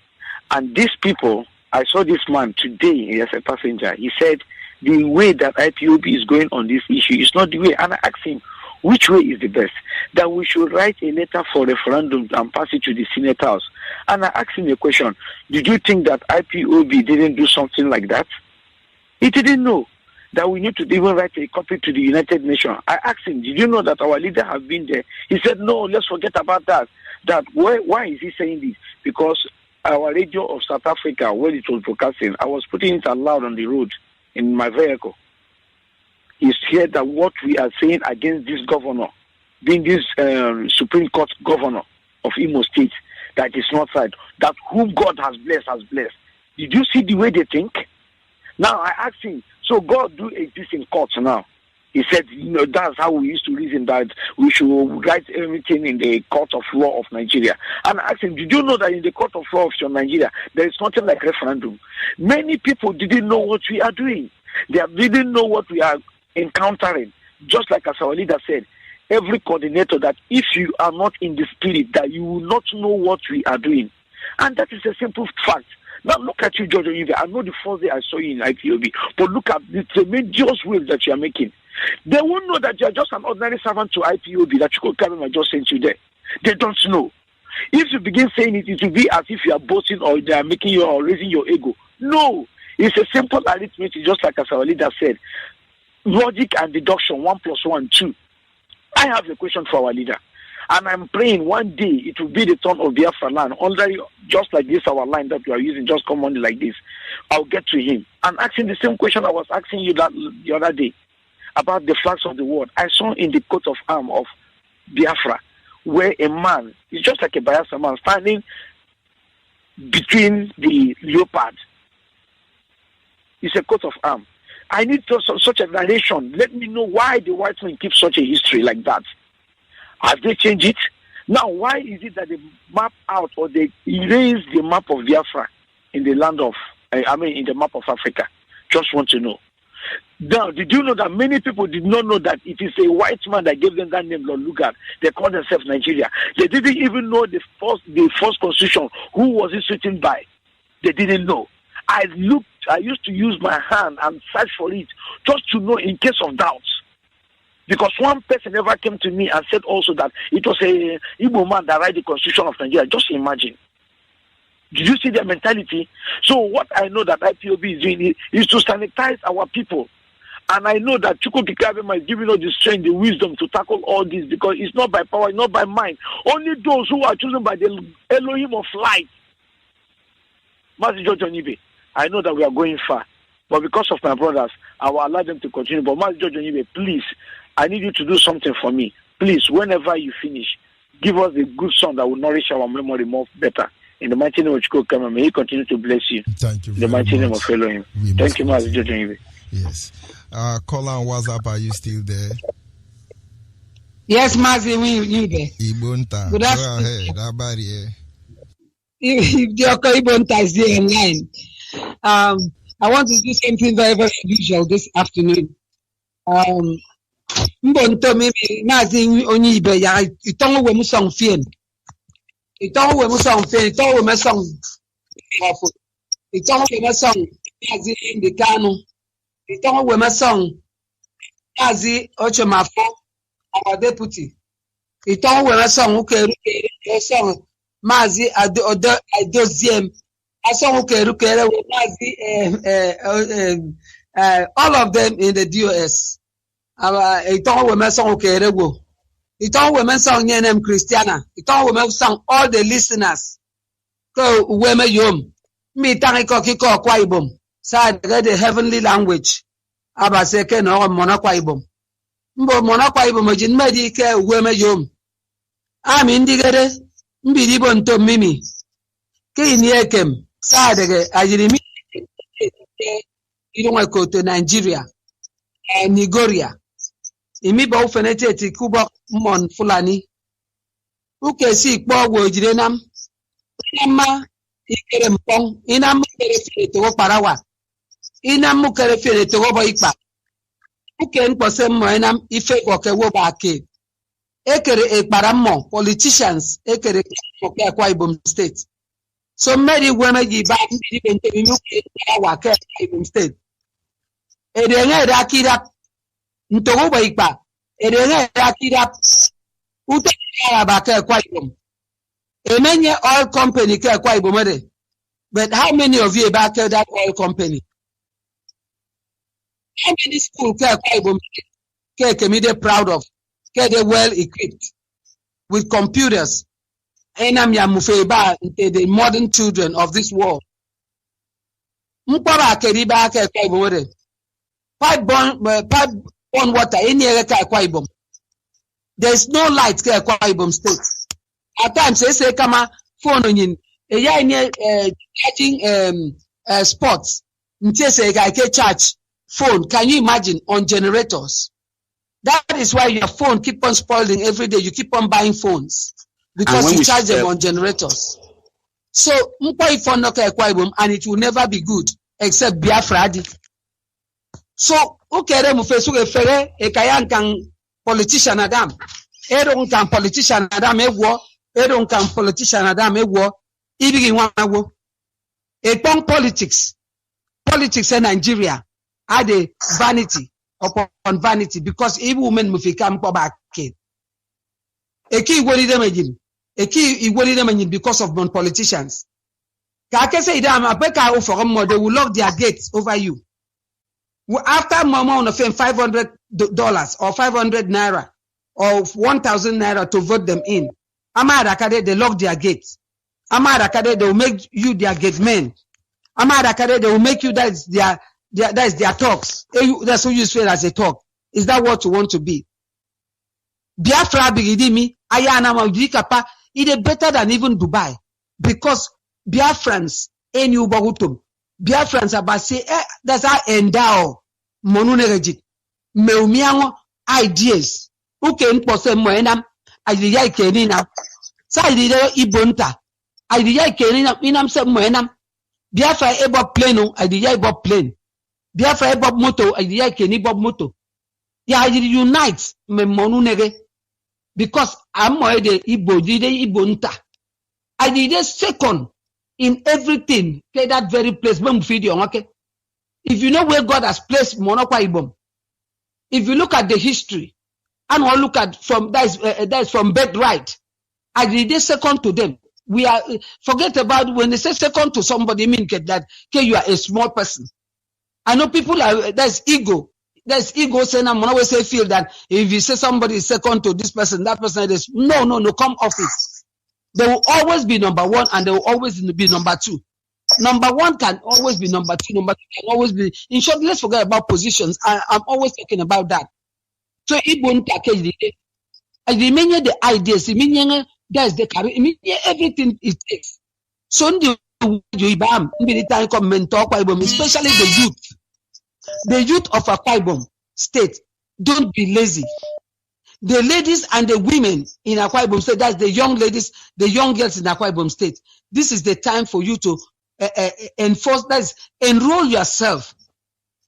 And these people, I saw this man today as a passenger. He said the way that IPOB is going on this issue is not the way. And I asked him, which way is the best? That we should write a letter for referendum and pass it to the Senate House. And I asked him a question. Did you think that IPOB didn't do something like that? He didn't know that we need to even write a copy to the United Nations. I asked him, did you know that our leader have been there? He said, no, let's forget about that. Why is he saying this? Because our radio of South Africa, when it was broadcasting, I was putting it aloud on the road in my vehicle. He said that what we are saying against this governor, being this Supreme Court governor of Imo State, that is not right. That whom God has blessed has blessed. Did you see the way they think? Now I asked him, so God do exist in courts now? He said, that's how we used to reason, that we should write everything in the court of law of Nigeria. And I asked him, did you know that in the court of law of Nigeria, there is nothing like referendum? Many people didn't know what we are doing. They didn't know what we are encountering. Just like as our leader said, every coordinator, that if you are not in the spirit, that you will not know what we are doing. And that is a simple fact. Now look at you, George Onyeibe. I know the first day I saw you in IPOB, but look at the tremendous waves that you are making. They won't know that you are just an ordinary servant to IPOB, that Chukwu Kame just sent you there. They don't know. If you begin saying it, it will be as if you are boasting or they are making you or raising your ego. No, it's a simple arithmetic, just like as our leader said. Logic and deduction, 1 + 1 = 2. I have a question for our leader. And I'm praying one day it will be the turn of Biafra land, under just like this, our line that we are using, just commonly like this. I'll get to him and asking the same question I was asking you the other day about the flags of the world. I saw in the coat of arms of Biafra where a man, it's just like a Biafra man, standing between the leopard. It's a coat of arms. I need such a narration. Let me know why the white men keep such a history like that. Have they changed it? Now, why is it that they map out or they erase the map of Biafra in the land of, in the map of Africa? Just want to know. Now, did you know that many people did not know that it is a white man that gave them that name, Lord Lugard? They call themselves Nigeria. They didn't even know the first constitution. Who was it written by? They didn't know. I used to use my hand and search for it just to know in case of doubts. Because one person ever came to me and said also that it was a Igbo man that wrote the constitution of Nigeria. Just imagine. Did you see their mentality? So what I know that IPOB is doing is to sanitize our people. And I know that Chukwu Kame is giving us the strength, the wisdom to tackle all this, because it's not by power, it's not by mind. Only those who are chosen by the Elohim of light. Mazi Onyeibe, I know that we are going far. But because of my brothers, I will allow them to continue. But Mazi Onyeibe, please, I need you to do something for me. Please, whenever you finish, give us a good song that will nourish our memory more better. In the mighty name of Chukwu, may He continue to bless you. Thank you. In the mighty name of Elohim. Thank you, Mazi Onyeibe. Yes. Caller on WhatsApp, are you still there? Yes, Mazi Onyeibe. Ibonta. Good Go afternoon. ahead. Abari. If the Ibonta is there online, I want to do something very, very unusual this afternoon. Mbonto maybe Mazi Onyeibe ya itongo we musong fien. Itongo we musong fien. Itongo we musong awful. Itongo we musong Mazi Indikano. Itongo we musong Mazi Ochemafo, our deputy. Itongo we musong ukeru song Mazi Adoziem. Asong ukeru kere Mazi all of them in the DOS. Itongo women song Kerego. Itongo women song Yenem Christiana. Itongo women song all the listeners. Go women yom. Me taniko kiko kwaibum. Sa the heavenly language. Aba seke no mona kwaibum. Mbo mona kwaibum ojin medi ke women yom. Ami indigere. Mbidi bonto mimi. Ke iniekem. Sa de ajirimi. Idonga go to Nigeria. Nigeria. Imiba ufenete kuba mon fulani. Uke si ikpo wojire nam. Inama ikere mpong. Inam kere fere togo parawa. Inam kere fere togo bo ikpa. Uke npose mo inam ife koke wo ba ake. Ekere ekparamo politicians ekere koke Akwa Ibom State. So many women give back into the Akwa Ibom State. Edenge rakira ntogo ba ikpa. Edenge rakira uta ba ke Akwa Ibom. Emenye oil company ke Akwa Ibom. But how many of you back that oil company? How many schools ke Akwa Ibom ke proud of? Ke they well equipped with computers. Enam ya mufeba the modern children of this world. Mpara keriba ke Akwa Ibom. Pipe born water in the Akwa Ibom. There's no light ke Akwa Ibom State. At times they say kama phone in charging spots. Nti say I can charge phone. Can you imagine on generators? That is why your phone keep on spoiling every day. You keep on buying phones because you charge them on generators. So mpo phone no ke Akwa Ibom and it will never be good except Biafra. So ukere mufesu efere ekayan kan politician adam. Eron kan politician adam ewo. Eron kan politician adam ewo. Ibigi wanawo. Ekpong politics. Politics in Nigeria are the vanity upon vanity because every woman mufika mpo back. Eki igwori dem egin. Eki igwori dem egin because of non-politicians. Kake say idam apeka ofo mo they will lock their gates over you. After mama on the fame $500 or 500 naira or 1,000 naira to vote them in, Amadakade they lock their gates. Amadakade they will make you their gate men. Amadakade they will make you that is their talks. That's what you say as a talk. Is that what you want to be? Biafra bigidimi ayana maudikapa it is better than even Dubai because Biafrans any ubagutum. Biafrans about say that's how endow monunerejit meumiango ideas uke npose mo enam idea kenina sa idea ibonta idea kenina inam se mo enam Biafra ebo plane idea ebo plane Biafra ebo moto idea keni bob moto ya unite me monunere because am mo de ibo ide ibonta idea second in everything, okay, that very place, okay? If you know where God has placed Akwa Ibom, if you look at the history, and we'll look at from that is from birthright, I did second to them. We are forget about when they say second to somebody, mean that okay, you are a small person. I know people are there's ego. There's ego saying I'm always say feel that if you say somebody is second to this person, that person is no, come off it. They will always be number one and they will always be number two. Number one can always be number two. Number two can always be. In short, let's forget about positions. I'm always talking about that. So, I mean the ideas. I mean, there's the career. I mean, everything it takes. So especially the youth of Akwa Ibom state, don't be lazy. The ladies and the women in Akwa Ibom state, that's the young ladies, the young girls in Akwa Ibom state. This is the time for you to enroll yourself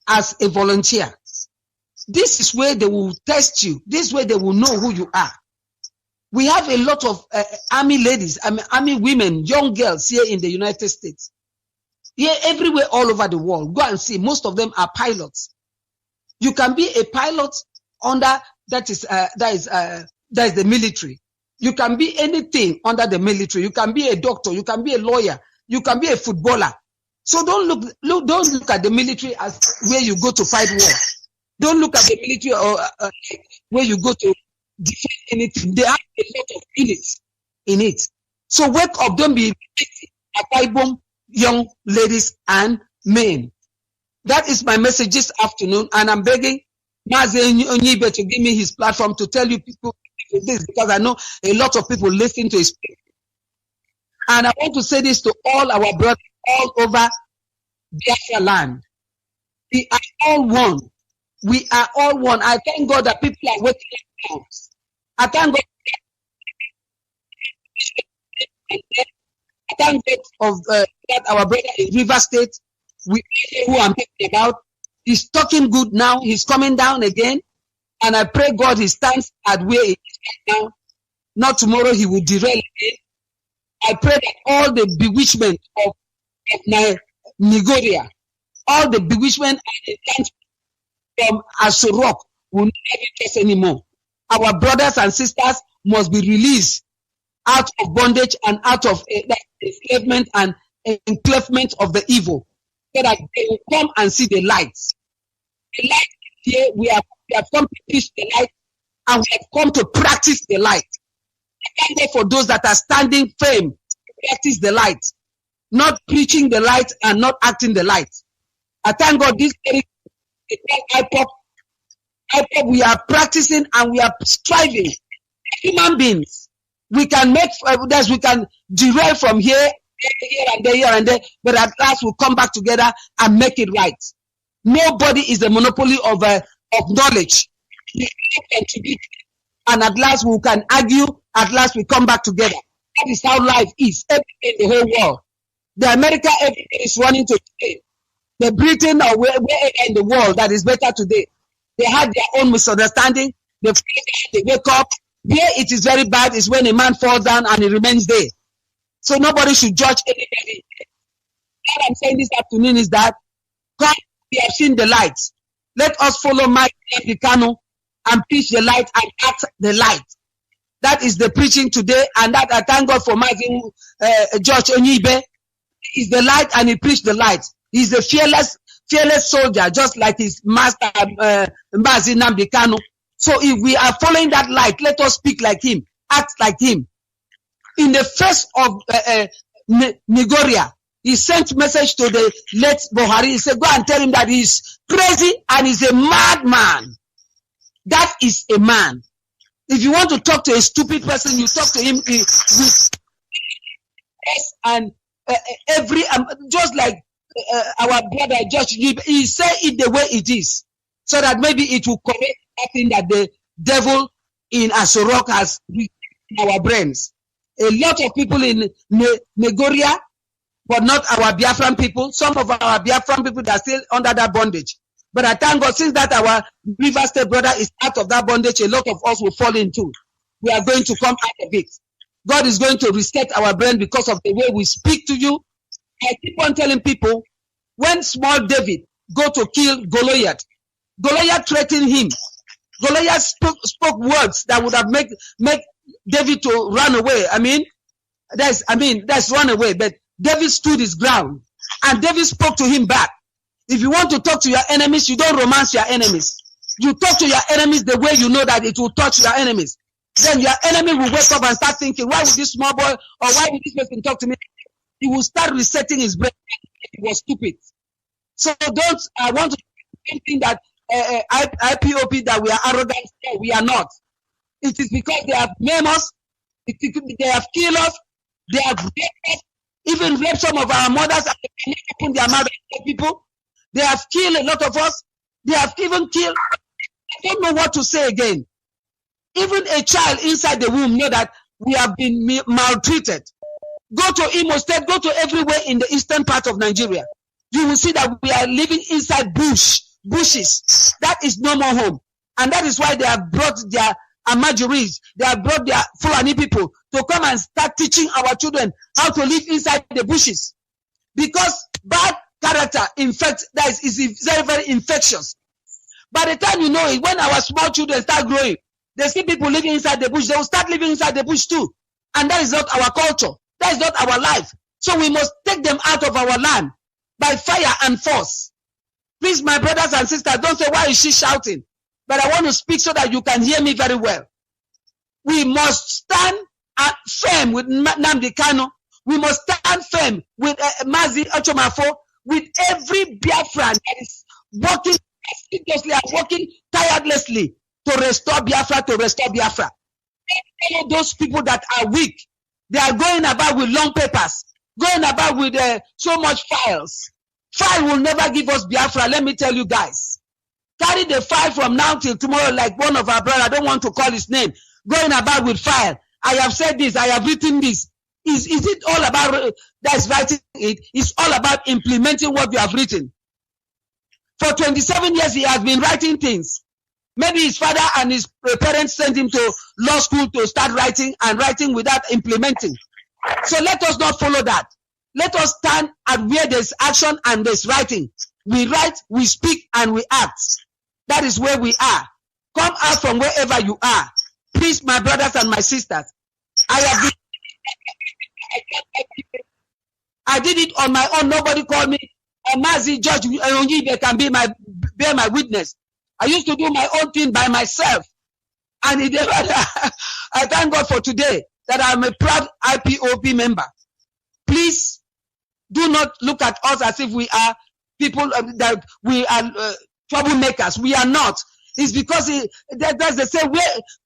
as a volunteer. This is where they will test you. This is where they will know who you are. We have a lot of army ladies, army women, young girls here in the United States. Here, everywhere, all over the world. Go and see. Most of them are pilots. You can be a pilot under that is the military. You can be anything under the military. You can be a doctor. You can be a lawyer. You can be a footballer. So don't look at the military as where you go to fight war. Don't look at the military or where you go to defend anything. They have a lot of units in it. So wake up, don't be Akwa Ibom young ladies and men. That is my message this afternoon, and I'm begging Mazi Onyeibe to give me his platform to tell you people this, because I know a lot of people listen to his speech. And I want to say this to all our brothers all over Biafra land. We are all one. We are all one. I thank God that people are waking up now. I thank God. I thank God of that our brother in River State, who I'm talking about, he's talking good now. He's coming down again, and I pray God he stands at where he is right now. Not tomorrow he will derail again. I pray that all the bewitchment of Nigeria, all the bewitchment and from Asorok will not have interest anymore. Our brothers and sisters must be released out of bondage and out of enslavement and enclavement of the evil, so that they will come and see the light. The light is here. We have come to teach the light, and we have come to practice the light. I thank God for those that are standing firm to practice the light, not preaching the light and not acting the light. I thank God this Ipob, we are practicing and we are striving. Human beings, we can make this, we can derail from here and there, but at last we'll come back together and make it right. Nobody is a monopoly of knowledge. And at last we can argue, at last we come back together. That is how life is everywhere in the whole world. The America everywhere is running to today. The Britain or wherever in the world that is better today. They had their own misunderstanding. They wake up. Here it is very bad is when a man falls down and he remains there. So nobody should judge anybody. What I'm saying this afternoon is that God, we have seen the light. Let us follow Mazi and preach the light and act the light. That is the preaching today, and that I thank God for Mazi George Onyeibe. He's the light and he preached the light. He's a fearless soldier, just like his master Mazi Nnamdi Kanu. So if we are following that light, let us speak like him, act like him. In the face of Nigeria, he sent message to the late Buhari. He said, go and tell him that he's crazy and he's a madman. That is a man. If you want to talk to a stupid person, you talk to him with and every just like our brother Josh, he say it the way it is, so that maybe it will correct something that the devil in Asorok has in our brains. A lot of people in Nigeria, but not our Biafran people. Some of our Biafran people are still under that bondage. But I thank God, since that our River State brother is out of that bondage, a lot of us will fall into. We are going to come out of it. God is going to reset our brain because of the way we speak to you. I keep on telling people, when small David go to kill Goliath, Goliath threatened him. Goliath spoke words that would have make David to run away. That's run away. But David stood his ground, and David spoke to him back. If you want to talk to your enemies, you don't romance your enemies. You talk to your enemies the way you know that it will touch your enemies. Then your enemy will wake up and start thinking, why would this small boy or why would this person talk to me? He will start resetting his brain. He was stupid. So I want to think that IPOP, that we are arrogant. No, we are not. It is because they have maimed us, they have killed us, they have raped us. even raped some of our mothers and opened their mouth to people. They have killed a lot of us. They have even killed. I don't know what to say again. Even a child inside the womb know that we have been maltreated. Go to Imo State, go to everywhere in the eastern part of Nigeria. You will see that we are living inside bushes. That is no more home. And that is why they have brought their Amajuris, they have brought their Fulani people to come and start teaching our children how to live inside the bushes. Because bad character, in fact, that is very, very infectious. By the time you know it, when our small children start growing, they see people living inside the bush, they will start living inside the bush too. And that is not our culture. That is not our life. So we must take them out of our land by fire and force. Please, my brothers and sisters, don't say, why is she shouting? But I want to speak so that you can hear me very well. We must stand firm with Nnamdi Kanu. We must stand firm with Mazi Ochomafo, with every Biafran that is working seriously and working tirelessly to restore Biafra, Those people that are weak, they are going about with long papers, going about with so much files. File will never give us Biafra, let me tell you guys. Carry the file from now till tomorrow like one of our brothers, I don't want to call his name, going about with file. I have said this, I have written this. Is it all about that's writing it? It's all about implementing what you have written. For 27 years, he has been writing things. Maybe his father and his parents sent him to law school to start writing and writing without implementing. So let us not follow that. Let us stand at where there's action and there's writing. We write, we speak, and we act. That is where we are. Come out from wherever you are. Please, my brothers and my sisters, I did it on my own. Nobody called me. Mazi, Judge Onyeibe can bear my witness. I used to do my own thing by myself. And I thank God for today that I'm a proud IPOB member. Please do not look at us as if we are people that we are troublemakers. We are not. It's because that's the same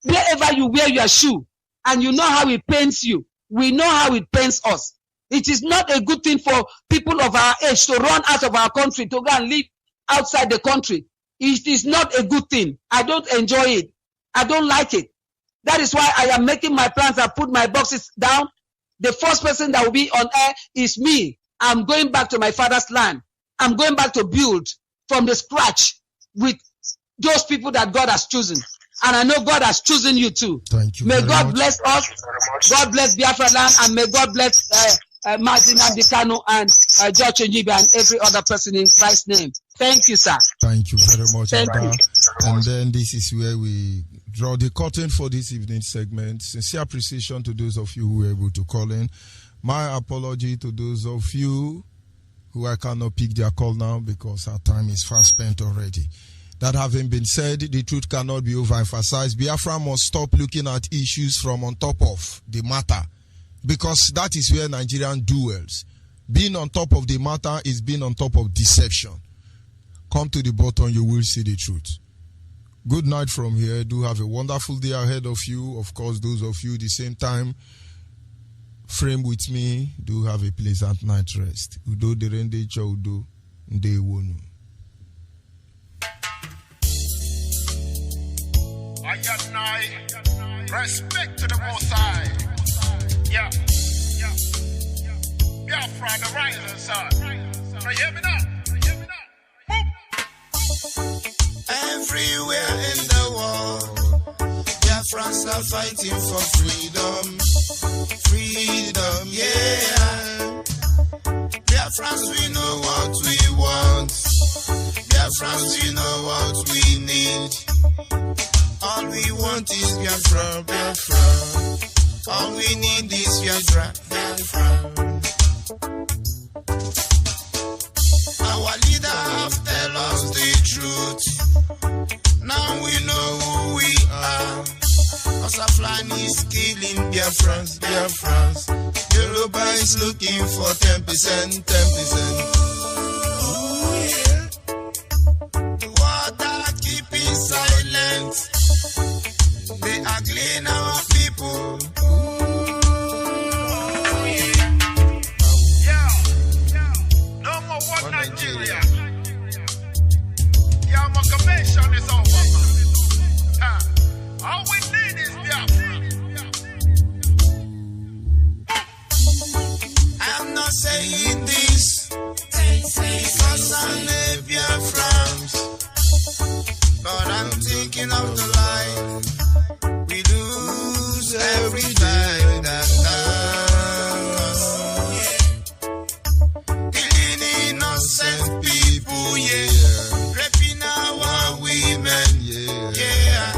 wherever you wear your shoe and you know how it pains you. We know how it pains us. It is not a good thing for people of our age to run out of our country, to go and live outside the country. It is not a good thing. I don't enjoy it. I don't like it. That is why I am making my plans. I put my boxes down. The first person that will be on air is me. I'm going back to my father's land. I'm going back to build from the scratch with those people that God has chosen. And I know God has chosen you too. Thank you. May God bless us. God bless Biafra land, and may God bless Mazi Nnamdi Kanu and Judge Onyeibe and every other person in Christ's name. Thank you, sir. Thank you very much, Thank Abba. you. And then this is where we draw the curtain for this evening segment. Sincere appreciation to those of you who were able to call in. My apology to those of you who I cannot pick their call now because our time is fast spent already. That having been said, the truth cannot be overemphasized. Biafra must stop looking at issues from on top of the matter, because that is where Nigerian dwells. Being on top of the matter is being on top of deception. Come to the bottom, you will see the truth. Good night from here. Do have a wonderful day ahead of you. Of course, those of you the same time frame with me, do have a pleasant night rest. Udo derende cha udo ndewonu. Respect to the Most High. Yeah. Biafra, the rising sun. Now, hear me now. Everywhere in the world, Biafrans are fighting for freedom. Freedom, yeah. Biafrans, we know what we want. Biafrans, we know what we need. All we want is Biafra, Biafra. All we need is Biafra, Biafra. Our leader have tell us the truth. Now we know who we are. Osaflan is killing Biafrans, Biafrans. Yoruba is looking for 10%, 10%. Ooh, yeah. The water keeping silent. They are clean our people. Ooh, yeah. but I'm thinking of the life we lose every time that time. Killing innocent people, yeah. Raping our women, yeah.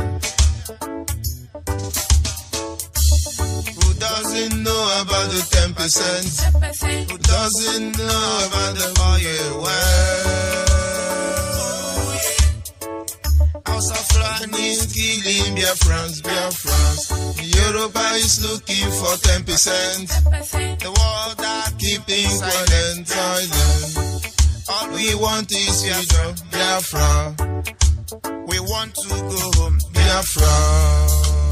Who doesn't know about the 10%? Who doesn't know about the fireworks? House of Fulani is killing Biafrans. Yoruba is looking for 10%. The world are keeping silent. All we want is freedom, Biafra. We want to go home, Biafra.